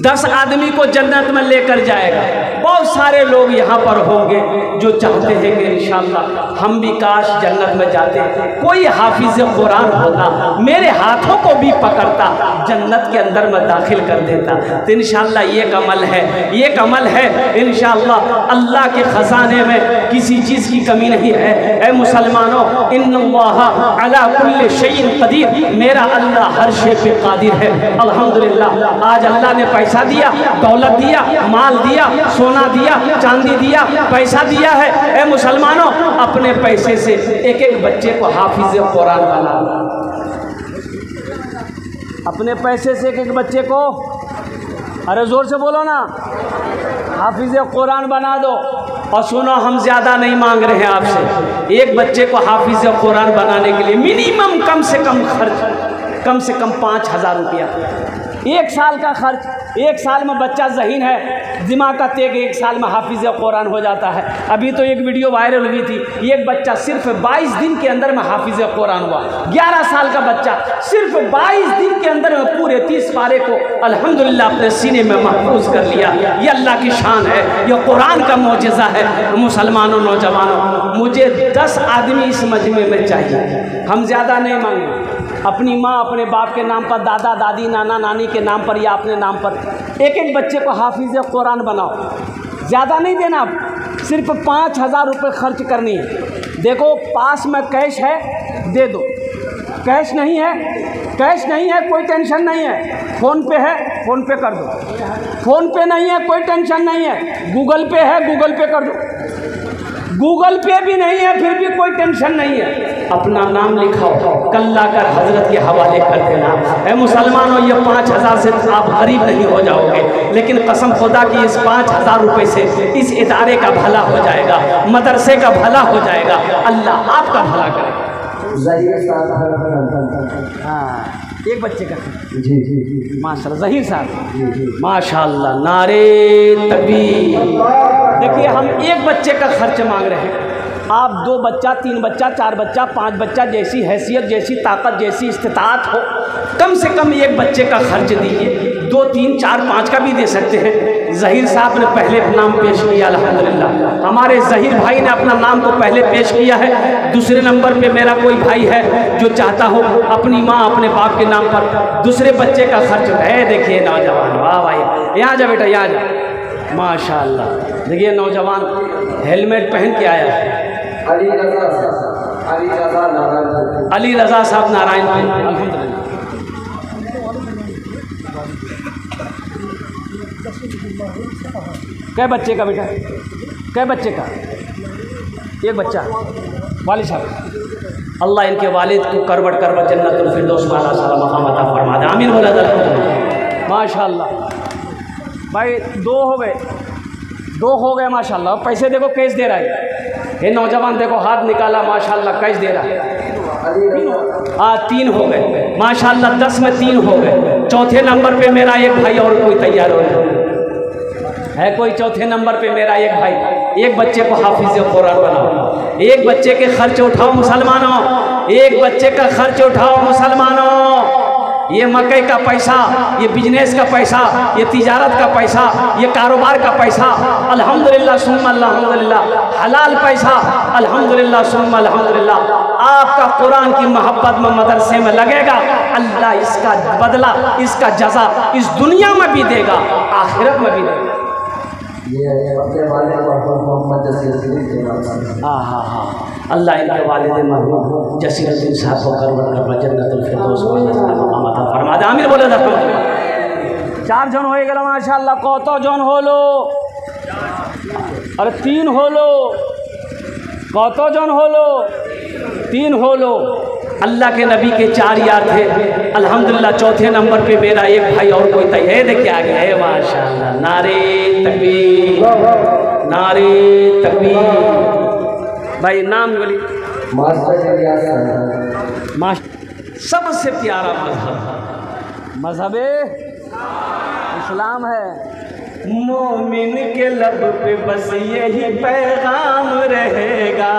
10 आदमी को जन्नत में लेकर जाएगा। बहुत सारे लोग यहाँ पर होंगे जो चाहते हैं कि इंशाअल्लाह हम भी काश जन्नत में जाते, कोई हाफिज कुरान होता, मेरे हाथों को भी पकड़ता, जन्नत के अंदर में दाखिल कर देता। तो इंशाअल्लाह ये अमल है, ये अमल है इंशाअल्लाह। अल्लाह के ख़जाने में किसी चीज़ की कमी नहीं है। ऐ मुसलमानों, इन्नल्लाह अला कुल्लि शैइन क़दीर, मेरा अल्लाह हर शे पे कादिर है। अल्हम्दुलिल्लाह आज अल्लाह ने पैसा दिया, दौलत दिया, माल दिया, सोना दिया, चांदी दिया, पैसा दिया है। ए मुसलमानों, अपने पैसे से एक एक बच्चे को हाफिज कुरान बना दो। अपने पैसे से एक एक बच्चे को, अरे जोर से बोलो ना, हाफिज कुरान बना दो। और सुनो, हम ज़्यादा नहीं मांग रहे हैं आपसे। एक बच्चे को हाफिज कुरान बनाने के लिए मिनिमम कम से कम खर्च, कम से कम 5,000 रुपया। 1 साल का खर्च, 1 साल में बच्चा ज़हीन है, दिमाग का तेग, 1 साल में हाफिज कुरान हो जाता है। अभी तो एक वीडियो वायरल हुई थी, एक बच्चा सिर्फ 22 दिन के अंदर में हाफिज कुरान हुआ। 11 साल का बच्चा सिर्फ 22 दिन के अंदर में पूरे 30 पारे को अल्हम्दुलिल्लाह अपने सीने में महफूज कर लिया। ये अल्लाह की शान है, ये कुरान का मौजज़ा है। मुसलमानों, नौजवानों, मुझे 10 आदमी इस मजमे में चाहिए। हम ज़्यादा नहीं मांगे। अपनी माँ, अपने बाप के नाम पर, दादा दादी, नाना नानी के नाम पर या अपने नाम पर एक एक बच्चे को हाफिज कुरान बनाओ। ज़्यादा नहीं देना, सिर्फ 5,000 रुपये खर्च करनी है। देखो पास में कैश है, दे दो। कैश नहीं है, कैश नहीं है, कोई टेंशन नहीं है। फ़ोन पे है, फ़ोन पे कर दो। फ़ोन पे नहीं है, कोई टेंशन नहीं है। गूगल पे है, गूगल पे कर दो। गूगल पे भी नहीं है, फिर भी कोई टेंशन नहीं है। अपना नाम लिखाओ, कल लाकर हजरत के हवाले कर देना। ऐ मुसलमानों, ये 5,000 से आप गरीब नहीं हो जाओगे, लेकिन कसम खुदा की इस 5,000 रुपये से इस इदारे का भला हो जाएगा, मदरसे का भला हो जाएगा। अल्लाह आपका भला करेगा। हाँ, एक बच्चे का जी माशाल्लाह, ज़हीर साहब माशाल्लाह, नारे तकबीर। देखिए, हम एक बच्चे का खर्च मांग रहे हैं। आप 2 बच्चा, 3 बच्चा, 4 बच्चा, 5 बच्चा, जैसी हैसियत, जैसी ताकत, जैसी इस्तिताअत हो, कम से कम एक बच्चे का खर्च दीजिए। 2, 3, 4, 5 का भी दे सकते हैं। ज़हीर साहब ने पहले नाम पेश किया, अल्हम्दुलिल्लाह। हमारे ज़हीर भाई ने अपना नाम तो पहले पेश किया है। दूसरे नंबर पे मेरा कोई भाई है जो चाहता हो अपनी माँ अपने बाप के नाम पर दूसरे बच्चे का खर्च है। देखिए नौजवान, वाह भाई, यहाँ जा बेटा, यहाँ जा, माशाअल्लाह। देखिए नौजवान हेलमेट पहन के आया है। अली रज़ा साहब नारायणपुर, अल्हम्दुलिल्लाह। कै बच्चे का बेटा, कै बच्चे का? एक बच्चा। वालिद साहब, अल्लाह इनके वालिद को करवट करवट जन्नतुल फिरदौस वाला सारा मकाम अता फरमा दे, आमीन बोला जाए। माशाअल्लाह भाई, 2 हो गए, 2 हो गए माशाअल्लाह। पैसे देखो कैश दे रहा है ये नौजवान, देखो हाथ निकाला माशाअल्लाह, कैश दे रहा है। हाँ 3 हो गए माशाअल्लाह, 10 में 3 हो गए। चौथे नंबर पे मेरा एक भाई और कोई तैयार हो है, कोई चौथे नंबर पे मेरा एक भाई। एक बच्चे को हाफिज़ कुरान बनाओ, एक बच्चे के खर्च उठाओ मुसलमानों, एक बच्चे का खर्च उठाओ मुसलमानों। ये मकई का पैसा, ये बिजनेस का पैसा, ये तिजारत का पैसा, ये कारोबार का पैसा, अल्हम्दुलिल्लाह सुम्मा अल्हम्दुलिल्लाह, हलाल पैसा, अल्हम्दुलिल्लाह सुम्मा अल्हम्दुलिल्लाह। आपका कुरान की मोहब्बत में मदरसे में लगेगा, अल्लाह इसका बदला, इसका जज़ा इस दुनिया में भी देगा, आखिरत में भी देगा। हाँ हाँ हाँ, अल्लाह इनके वालिद मरहूम जसीरुद्दीन साहब को करवट करवट जन्नतुल फिरदौस मकाम अता फरमा दे, आमीन बोले। 4 जन हो गए माशाअल्लाह। कत जन होलो? अरे 3 होलो। कत जन होलो? 3 होलो। अल्लाह के नबी के 4 यार थे, अल्हम्दुलिल्लाह। चौथे नंबर पे मेरा एक भाई और कोई तैयार, देखिए आ गया है माशाअल्लाह। नारे तकबीर, नारे तकबीर। भाई नाम बोली। सबसे प्यारा मजहब मजहब इस्लाम है। मोमिन के लब पे बस यही पैगाम रहेगा,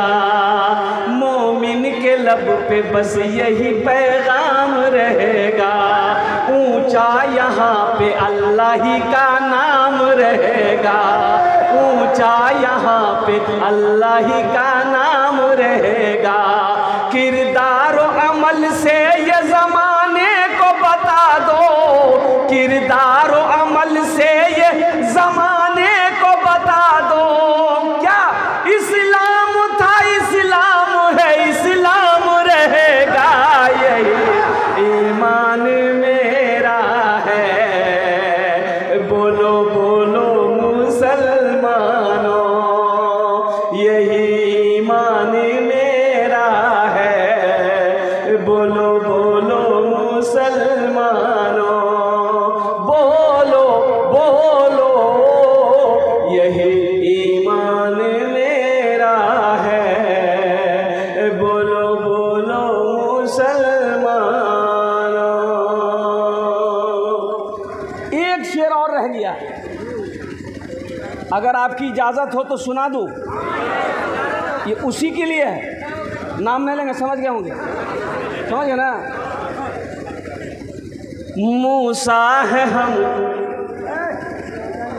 मोमिन के लब पे बस यही पैगाम रहेगा। ऊंचा यहाँ पे अल्लाह ही का नाम रहेगा, ऊंचा यहाँ पे अल्लाह ही का नाम रहेगा। किरदार और अमल से ये ज़माने को बता दो, किरदार और अमल से ये ज़माने को बता दो। क्या इस्लाम था, इस्लाम है, इस्लाम रहेगा। यही ईमान मेरा है, बोलो बोलो मुसलमानों, यही ईमान मेरा है, बोलो बोलो मुसलमानों, बोलो बोलो, यही ईमान मेरा है, बोलो बोलो मुसलमानों। एक शेर और रह गया, अगर आपकी इजाज़त हो तो सुना दूँ। ये उसी के लिए है, नाम नहीं लेंगे, समझ गए होंगे, समझ गए ना। मूसा है हम,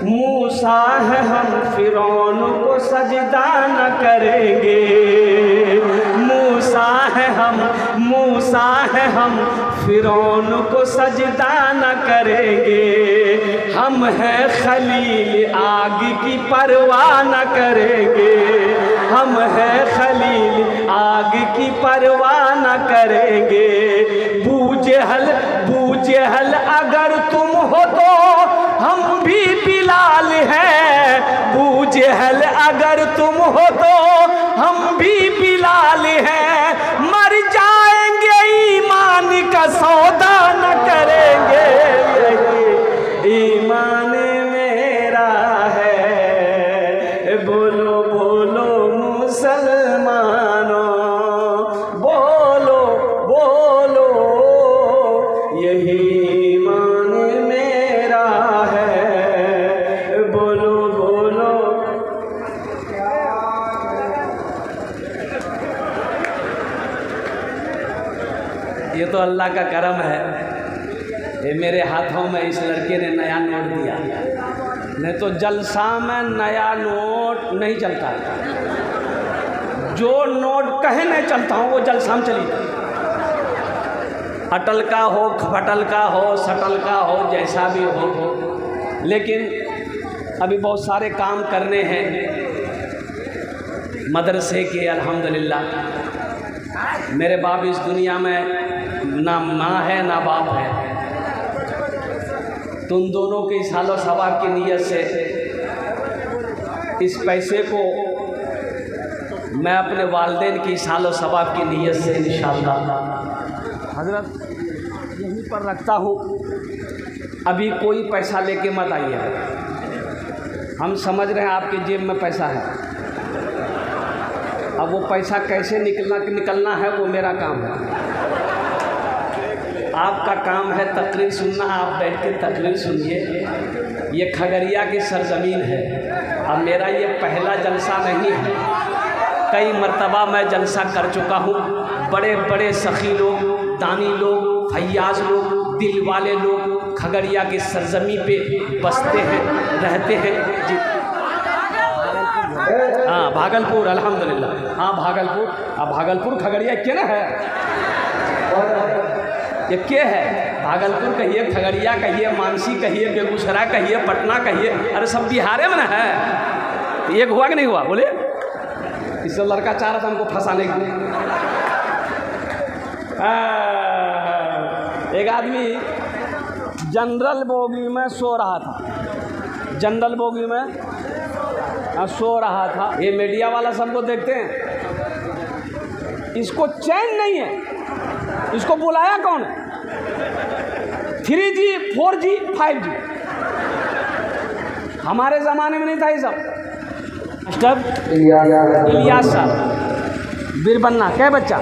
मूसा है हम, फिरौन को सजदा न करेंगे। मूसा है हम, मूसा है हम, फिरौन को सजदा न करेंगे। हम हैं खलील, आग की परवाह न करेंगे। हम हैं खलील, आग की परवाह न करेंगे। बूजहल, बूजहल अगर तुम हो तो हम भी बिलाल हैं। बूजहल अगर तुम हो तो हम भी बिलाल हैं। मर जाएंगे, ईमान का सौदा न करेंगे। ईमान मेरा है, बोलो बोलो मुसलमानों, बोलो बोलो, यही ईमान मेरा है, बोलो बोलो। ये तो अल्लाह का करम है, ये मेरे हाथों में इस लड़के ने नया नोट दिया, नहीं तो जलसा में नया नोट नहीं चलता है। जो नोट कहे नहीं चलता हूँ वो जलसा में चली जाए, अटल का हो, फटल का हो, सटल का हो, जैसा भी हो। लेकिन अभी बहुत सारे काम करने हैं मदरसे के। अल्हम्दुलिल्लाह मेरे बाप इस दुनिया में ना माँ है ना बाप है, तुम दोनों के इसालो सवाब की नीयत से इस पैसे को मैं अपने वालिदैन की इसालो सवाब की नीयत से इंशाअल्लाह हज़रत यहीं पर रखता हूँ। अभी कोई पैसा लेके मत आइए, हम समझ रहे हैं आपके जेब में पैसा है। अब वो पैसा कैसे निकलना है वो मेरा काम है, आपका काम है तकरीर सुनना। आप बैठ के तकरीर सुनिए। ये खगड़िया की सरजमीन है। अब मेरा ये पहला जलसा नहीं है, कई मर्तबा मैं जलसा कर चुका हूँ। बड़े बड़े सखी लोग, दानी लोग, फैयाज लोग, दिल वाले लोग खगड़िया की सरजमी पे बसते हैं, रहते हैं जी। हाँ भागलपुर, अल्हम्दुलिल्लाह। हाँ भागलपुर, अब भागलपुर खगड़िया क्या ना है, ये क्या है? भागलपुर कहिए, खगड़िया कहिए, मानसी कहिए, बेगूसराय कहिए, पटना कहिए, अरे सब बिहारे में ना है। तो एक हुआ कि नहीं हुआ? बोले इससे लड़का चाह रहा था हमको फंसाने के लिए। एक आदमी जनरल बोगी में सो रहा था, जनरल बोगी में सो रहा था। ये मीडिया वाला सबको देखते हैं, इसको चैन नहीं है। इसको बुलाया कौन है? 3G 4G 5G हमारे ज़माने में नहीं था ये सब। मास्टर इलियास साहब बीरबन्ना, क्या बच्चा?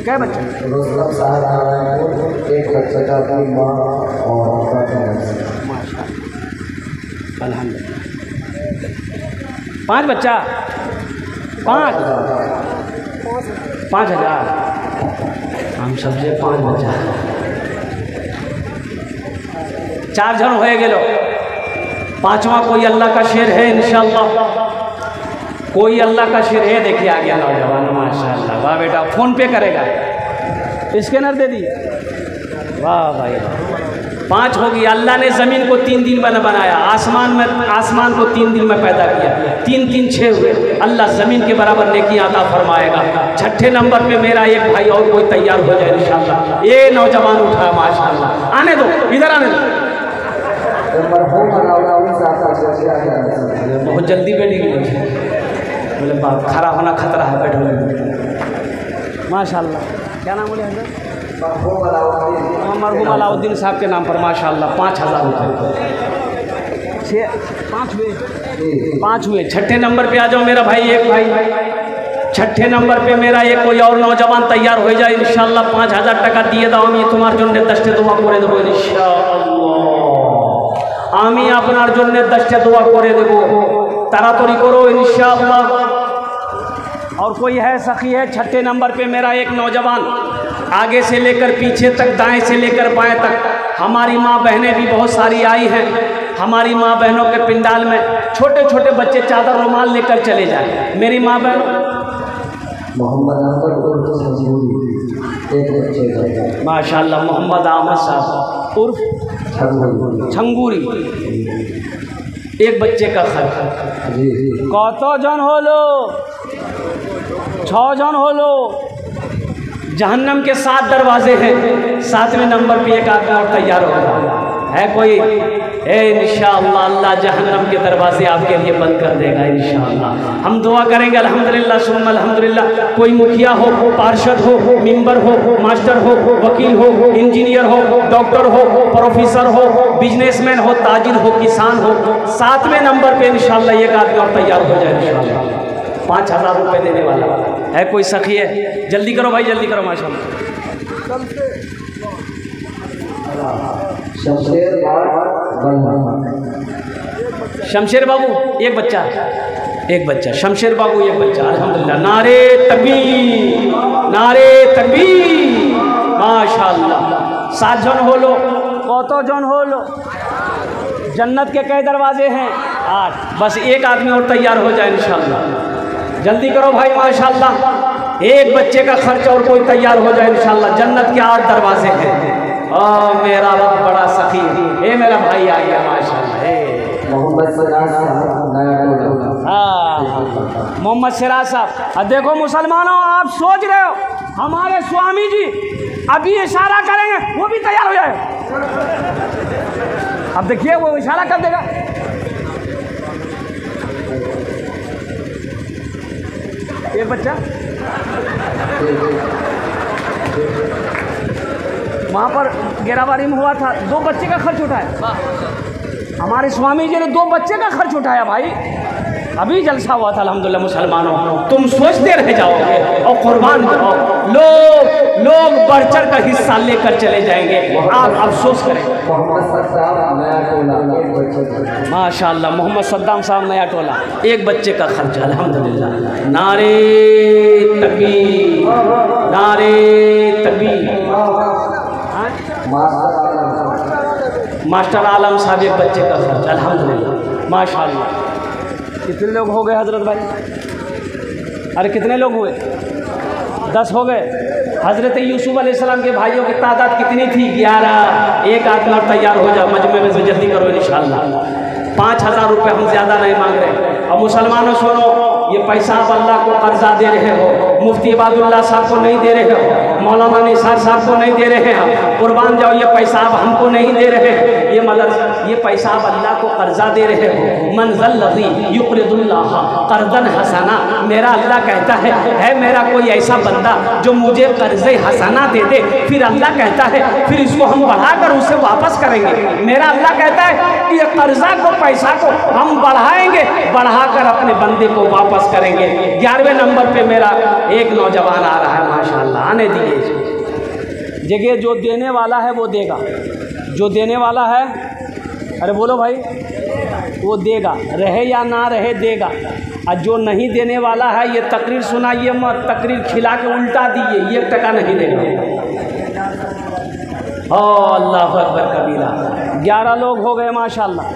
क्या बच्चा? एक बच्चा का माँ और अल्हम्दुलिल्लाह 5 बच्चा, 5,000 हम सबसे 5 बच्चा 4 जन हो गेलो। 5वां कोई अल्लाह का शेर है इंशाअल्लाह, कोई अल्लाह का शेर है। देखिए आ गया नौजवान, माशाअल्लाह। वाह बेटा, फ़ोन पे करेगा, स्कैनर दे दिए। वाह भाई, 5 हो गई। अल्लाह ने ज़मीन को 3 दिन में बनाया, आसमान को 3 दिन में पैदा किया। 3 3 6 हुए। अल्लाह ज़मीन के बराबर नेकी अता फरमाएगा। 6ठे नंबर पे मेरा एक भाई और कोई तैयार हो जाए इंशाअल्लाह। ये नौजवान उठा माशाअल्लाह, आने दो, इधर आने दो। बहुत जल्दी बैठी, बोले बाप खड़ा होना खतरा है, बैठो माशाअल्लाह। क्या नाम बोले हज़रत? मरहूम अलाउद्दीन साहब के नाम पर माशाअल्लाह 5,000 रुपये। 5 हुए। 6ठे नंबर पे आ जाओ मेरा भाई, एक भाई 6ठे नंबर पे मेरा एक कोई और नौजवान तैयार हो जाए इंशाअल्लाह। 5,000 टाका दिए दाओ, আমি তোমার জন্য 10টে দোয়া করে দেবো ইনশাআল্লাহ। আমি আপনার জন্য 10টে দোয়া করে দেবো, तारातोरी करो इंशाअल्लाह। और कोई है सखी है? 6ठे नंबर पे मेरा एक नौजवान, आगे से लेकर पीछे तक, दाएं से लेकर बाएं तक। हमारी माँ बहनें भी बहुत सारी आई हैं। हमारी माँ बहनों के पिंडाल में छोटे छोटे बच्चे चादर रुमाल लेकर चले जाए। मेरी माँ बहनों माशाअल्लाह, मोहम्मद अहमद साहब उर्फ छंगूरी, एक बच्चे का खर्च। कत जन होलो? 6 जन होलो। जहन्नम के 7 दरवाजे हैं, 7वें नंबर पे एक आदमी और तैयार होगा। है कोई? इंशाअल्लाह अल्लाह जहन्नम के दरवाजे आपके लिए बंद कर देगा इंशाअल्लाह। हम दुआ करेंगे अल्हम्दुलिल्लाह सुम्मा अल्हम्दुलिल्लाह। कोई मुखिया हो, पार्षद हो, मेंबर हो, मास्टर हो, वकील हो, इंजीनियर हो, डॉक्टर हो, प्रोफेसर हो, बिजनेसमैन हो, ताजिर हो, किसान हो, 7वें नंबर पे इंशाअल्लाह एक आदमी और तैयार हो जाए इंशाअल्लाह। 5,000 रुपये देने वाला है। कोई सखी है? जल्दी करो भाई, जल्दी करो माशाअल्लाह। शमशेर बाबू एक बच्चा, शमशेर बाबू एक बच्चा, अल्हम्दुलिल्लाह। नारे तकबीर, नारे तकबीर, माशाअल्लाह। 7 जन हो लो, कतो जन हो लो, जन्नत के कई दरवाजे हैं? 8। बस एक आदमी और तैयार हो जाए इंशाअल्लाह। जल्दी करो भाई, माशाअल्लाह। एक बच्चे का खर्च और कोई तैयार हो जाए इंशाअल्लाह। जन्नत के 8 दरवाजे हैं। और मेरा रब बड़ा सखी है। ए मेरा भाई आ गया माशाअल्लाह। मोहम्मद सिराज साहब। अब देखो मुसलमानों, आप सोच रहे हो हमारे स्वामी जी अभी इशारा करेंगे, वो भी तैयार हो जाए। अब देखिए वो इशारा कर देगा। एक बच्चा वहाँ पर गेराबारी में हुआ था, 2 बच्चे का खर्च उठाया। हमारे स्वामी जी ने 2 बच्चे का खर्च उठाया भाई। अभी जलसा हुआ था अल्हम्दुलिल्लाह। मुसलमानों, तुम सोचते रह जाओगे और कुर्बान जाओ। लोग बढ़ चढ़ कर हिस्सा लेकर चले जाएंगे, आप अफसोस करेंगे। माशाअल्लाह, मोहम्मद सद्दाम साहब नया टोला, एक बच्चे का खर्च अल्हम्दुलिल्लाह। नारे तकबीर, नारे तकबीर। मास्टर आलम साहब एक बच्चे का खर्च अल्हम्दुलिल्लाह, माशाअल्लाह। कितने लोग हो गए हजरत भाई? अरे कितने लोग हुए? 10 हो गए। हजरत यूसुफ अलैहिस्सलाम के भाइयों की तादाद कितनी थी? 11। एक आदमी और तैयार हो जाओ मजमे में से, जल्दी करो इंशाअल्लाह। 5000 रुपये हम ज़्यादा नहीं मांग रहे। और मुसलमानों सुनो, ये पैसा आप अल्लाह को कर्जा दे रहे हो, मुफ्ती इबादुल्लाह साहब को नहीं दे रहे हो, मौलाना निसार साहब को नहीं दे रहे हैं। कुर्बान जाओ, ये पैसा आप हमको नहीं दे रहे हैं। ये पैसा आप अल्लाह को कर्जा दे रहे हो। मंज़ल लज़ी युक़रिदुल्लाह क़र्ज़न हसना, मेरा अल्लाह कहता है मेरा कोई ऐसा बंदा जो मुझे कर्ज़े हसना दे दे, फिर अल्लाह कहता है फिर इसको हम बढ़ाकर उसे वापस करेंगे। मेरा अल्लाह कहता है कि ये कर्जा को, पैसा को हम बढ़ाएंगे, बढ़ाकर अपने बंदे को वापस करेंगे। 11वें नंबर पे मेरा एक नौजवान आ रहा है माशाअल्लाह, आने दिए इसको। जगह जो देने वाला है वो देगा, जो देने वाला है, अरे बोलो भाई, वो देगा, रहे या ना रहे देगा। और जो नहीं देने वाला है, ये तकरीर सुनाइए मत, तकरीर खिला के उल्टा दिए, 1 टका नहीं देगा। अल्लाह अकबर कबीरा। 11 लोग हो गए माशाअल्लाह,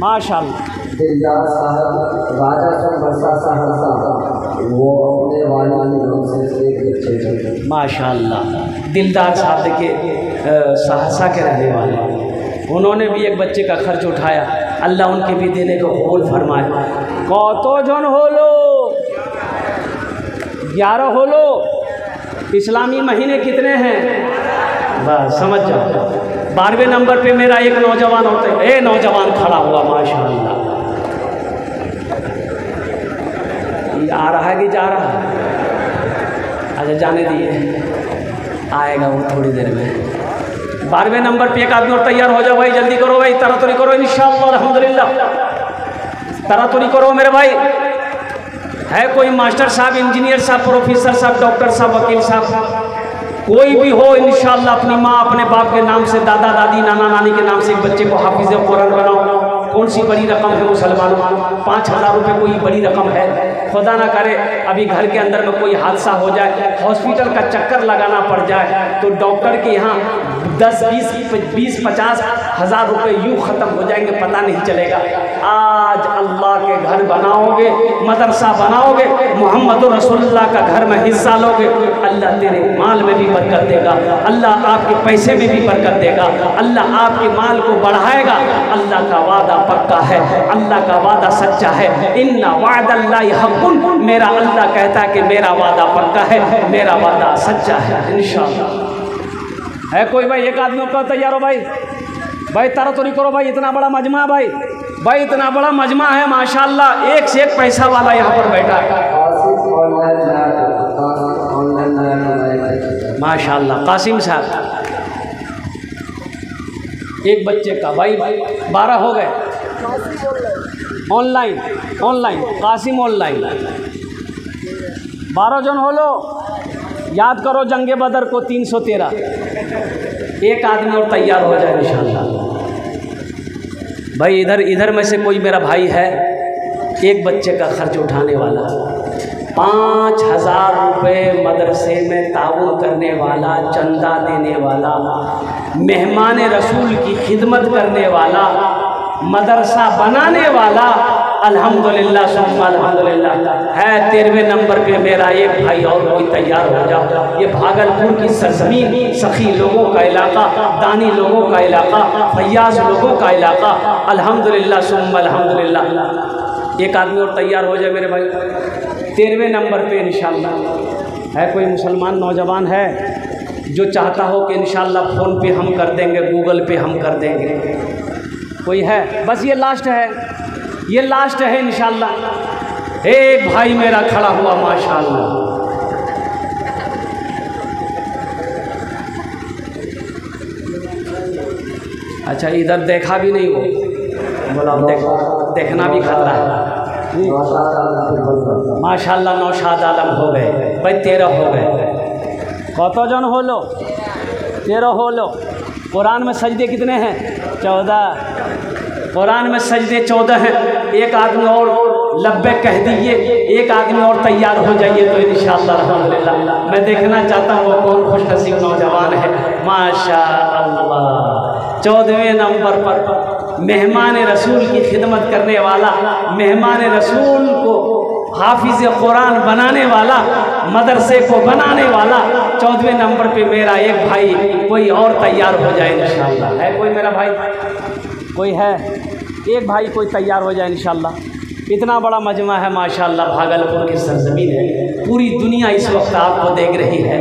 माशाअल्लाह। दिलदार साहब राजा वो अपने वाले माशाअल्लाह। दिलदार साहब देखिए सहरसा के रहने वाले, उन्होंने भी एक बच्चे का खर्च उठाया। अल्लाह उनके भी देने को कबूल फरमाए। कतो जन हो लो? 11 हो लो। इस्लामी महीने कितने हैं? बस समझ जाओ। 12वें नंबर पे मेरा एक नौजवान होता है। नौजवान खड़ा हुआ माशाअल्लाह। आ रहा है कि जा रहा है? अच्छा जाने दिए, आएगा वो थोड़ी देर में। 12वें नंबर पे एक आदमी और तैयार हो जाओ भाई, जल्दी करो भाई, तरातुरी करो इंशाअल्लाह अल्हम्दुलिल्लाह। तरातुरी करो मेरे भाई। है कोई मास्टर साहब, इंजीनियर साहब, प्रोफेसर साहब, डॉक्टर साहब, वकील साहब, कोई भी हो इंशाअल्लाह, अपनी माँ अपने बाप के नाम से, दादा दादी नाना नानी के नाम से एक बच्चे को हाफिज़ कुरान बनाओ। कौन सी बड़ी रकम है मुसलमानों? 5000 रुपये कोई बड़ी रकम है? खुदा ना करे अभी घर के अंदर में कोई हादसा हो जाए, हॉस्पिटल का चक्कर लगाना पड़ जाए, तो डॉक्टर के यहाँ 10, 20, 50 हज़ार रुपये यूँ ख़त्म हो जाएंगे, पता नहीं चलेगा। आज अल्लाह के घर बनाओगे, मदरसा बनाओगे, मोहम्मद रसूलुल्लाह का घर में हिस्सा लोगे, अल्लाह तेरे माल में भी बरकत देगा, अल्लाह आपके पैसे में भी बरकत देगा, अल्लाह आपके माल को बढ़ाएगा। अल्लाह का वादा पक्का है, अल्लाह का वादा सच्चा है। इन्ना वादल्लाहि हक़्क़ुन, मेरा अल्लाह कहता है कि मेरा वादा पक्का है, मेरा वादा सच्चा है इंशाअल्लाह। है कोई भाई? एक आदमी को तैयार हो भाई, भाई तरातुरी करो भाई। इतना बड़ा मजमा भाई, भाई इतना बड़ा मजमा है माशाअल्लाह, एक से एक पैसा वाला यहाँ पर बैठा है माशाअल्लाह। कासिम साहब एक बच्चे का भाई 12 हो गए। ऑनलाइन कासिम ऑनलाइन 12 जन हो लो। याद करो जंगे बदर को 313। एक आदमी और तैयार हो जाए इंशाअल्लाह। भाई इधर में से कोई मेरा भाई है, एक बच्चे का खर्च उठाने वाला, 5,000 रुपये मदरसे में ताउन करने वाला, चंदा देने वाला, मेहमान रसूल की खिदमत करने वाला, मदरसा बनाने वाला, अल्हम्दुलिल्लाह सुम्मा अल्हम्दुलिल्लाह है। 13वें नंबर पे मेरा एक भाई और कोई तैयार हो जाओ। ये भागलपुर की सरजमीन, सखी लोगों का इलाका, दानी लोगों का इलाका, फैयाज लोगों का इलाका, अल्हम्दुलिल्लाह सुम्मा अल्हम्दुलिल्लाह। एक आदमी और तैयार हो जाए मेरे भाई 13वें नंबर पे इंशाअल्लाह। है कोई मुसलमान नौजवान है जो चाहता हो कि इंशाअल्लाह फ़ोन पे हम कर देंगे, गूगल पे हम कर देंगे? कोई है? बस ये लास्ट है, ये लास्ट है इंशाअल्लाह। एक भाई मेरा खड़ा हुआ माशाअल्लाह। अच्छा इधर देखा भी नहीं हो, बोला देखना भी खतरा है। माशाअल्लाह नौशाद आलम हो गए भाई, 13 हो गए। कतजन हो लो? 13 हो लो। कुरान में सजदे कितने हैं? 14। कुरान में सजदे 14 हैं। एक आदमी और लब्बे कह दीजिए, एक आदमी और तैयार हो जाइए तो इंशाअल्लाह अल्हम्दुलिल्लाह। मैं देखना चाहता हूँ वो कौन खुशनसीब नौजवान है। माशाअल्लाह 14वें नंबर पर मेहमान रसूल की खिदमत करने वाला, मेहमान रसूल को हाफिज़ कुरान बनाने वाला, मदरसे को बनाने वाला, 14वें नंबर पे मेरा एक भाई। कोई और तैयार हो जाए इंशाअल्लाह। है कोई मेरा भाई? कोई है? एक भाई कोई तैयार हो जाए इंशाअल्लाह। इतना बड़ा मजमा है माशाअल्लाह, भागलपुर की सरजमीन है, पूरी दुनिया इस वक्त आपको देख रही है।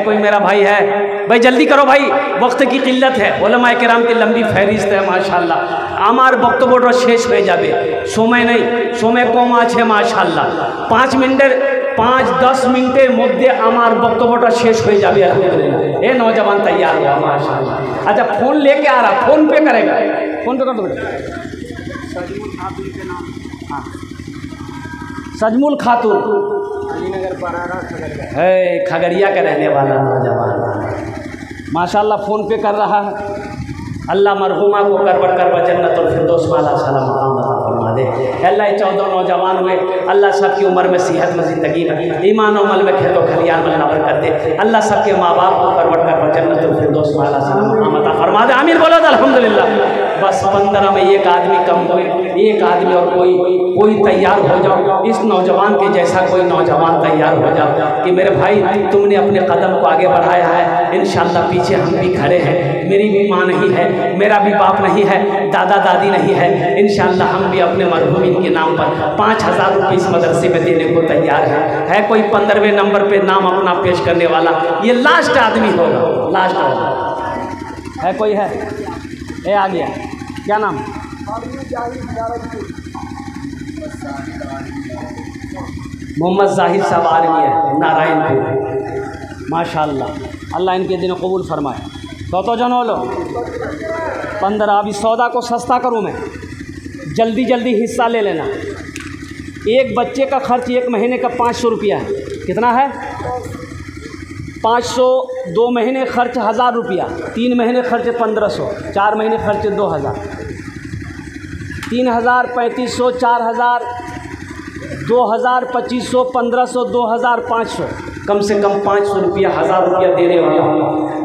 कोई मेरा भाई है? भाई जल्दी करो भाई, वक्त की किल्लत है। उलमा किराम की लंबी फहरिस्त है माशाअल्लाह। आमार बक्तव्य शेष हो जाबे, समय नहीं, समय कम आछे माशाअल्लाह। 5-10 मिनटेर मध्य आमार बक्तव्य शेष हो जाबे अल्हम्दुलिल्लाह। ये नौजवान तैयार हुआ माशाअल्लाह। अच्छा फ़ोन लेके आ रहा, फ़ोन पे करेगा, फ़ोन पे कर दो बेटा। हाँ सजमुल खातून है, खगड़िया का रहने वाला नौजवान माशाअल्लाह फ़ोन पे कर रहा है। अल्लाह मरहुमा को करवर करवा जन्नतुल फिरदौस वाला सलाम मकाम अता फरमा दे। अल्लाह 14 नौजवान हुए, अल्लाह सबकी उम्र में सेहत में ज़िंदगी में ईमान और अमल में खेतो खलियान में नवर कर दे। अल्लाह सबके माँ बाप को करवर करवा जन्नतुल फिरदौस वाला सलाम मकाम अता फरमा दे। आमीन बोलो अल्हम्दुलिल्लाह। बस 15 में एक आदमी कम हुए, एक आदमी और कोई तैयार हो जाओ। इस नौजवान के जैसा कोई नौजवान तैयार हो जाओ कि मेरे भाई तुमने अपने कदम को आगे बढ़ाया है, इंशाअल्लाह पीछे हम भी खड़े हैं। मेरी भी माँ नहीं है, मेरा भी बाप नहीं है, दादा दादी नहीं है, इंशाअल्लाह हम भी अपने मरहूमिन के नाम पर 5,000 रुपये इस मदरसे में देने को तैयार है। कोई 15वें नंबर पे नाम अपना पेश करने वाला? ये लास्ट आदमी होगा, लास्ट होगा। है कोई? है? ए आ गया, क्या नाम? मोहम्मद जाहिद साहब आर्मी है, नारायणपुर। माशाअल्लाह, अल्लाह इनके दिन कबूल फरमाए। तो जन हो लो 15। अभी सौदा को सस्ता करूँ मैं, जल्दी जल्दी हिस्सा ले लेना। एक बच्चे का खर्च एक महीने का 500 रुपया है। कितना है? 500। 2 महीने खर्च 1000 रुपया, 3 महीने खर्च 1500, 4 महीने खर्च 2000, 3000, 3500, 4000, 2000, 2500, 1500, 2500, कम से कम 500 रुपया, 1000 रुपया देने वाला हूँ।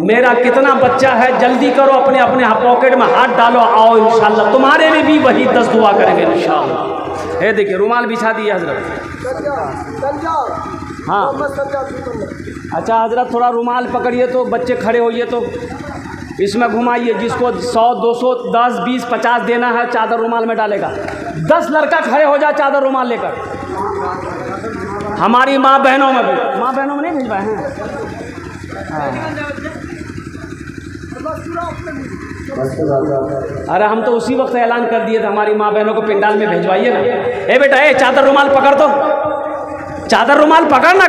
मेरा कितना बच्चा है? जल्दी करो, अपने अपने पॉकेट में हाथ डालो, आओ इंशाअल्लाह तुम्हारे लिए भी वही 10 दुआ करेंगे इंशाअल्लाह। ये देखिए रुमाल बिछा दिया हजरत। हाँ अच्छा हजरत थोड़ा रुमाल पकड़िए तो बच्चे खड़े होइए तो इसमें घुमाइए। जिसको 100, 200, 10, 20, 50 देना है चादर रुमाल में डालेगा। 10 लड़का खड़े हो जाए चादर रुमाल लेकर। हमारी माँ बहनों में भी, माँ बहनों में नहीं भिजवाए हैं। अरे हम तो उसी वक्त ऐलान कर दिए थे हमारी माँ बहनों को पिंडाल में भिजवाइए ना। ए बेटा ए चादर रुमाल पकड़ दो, चादर रुमाल पकड़ना।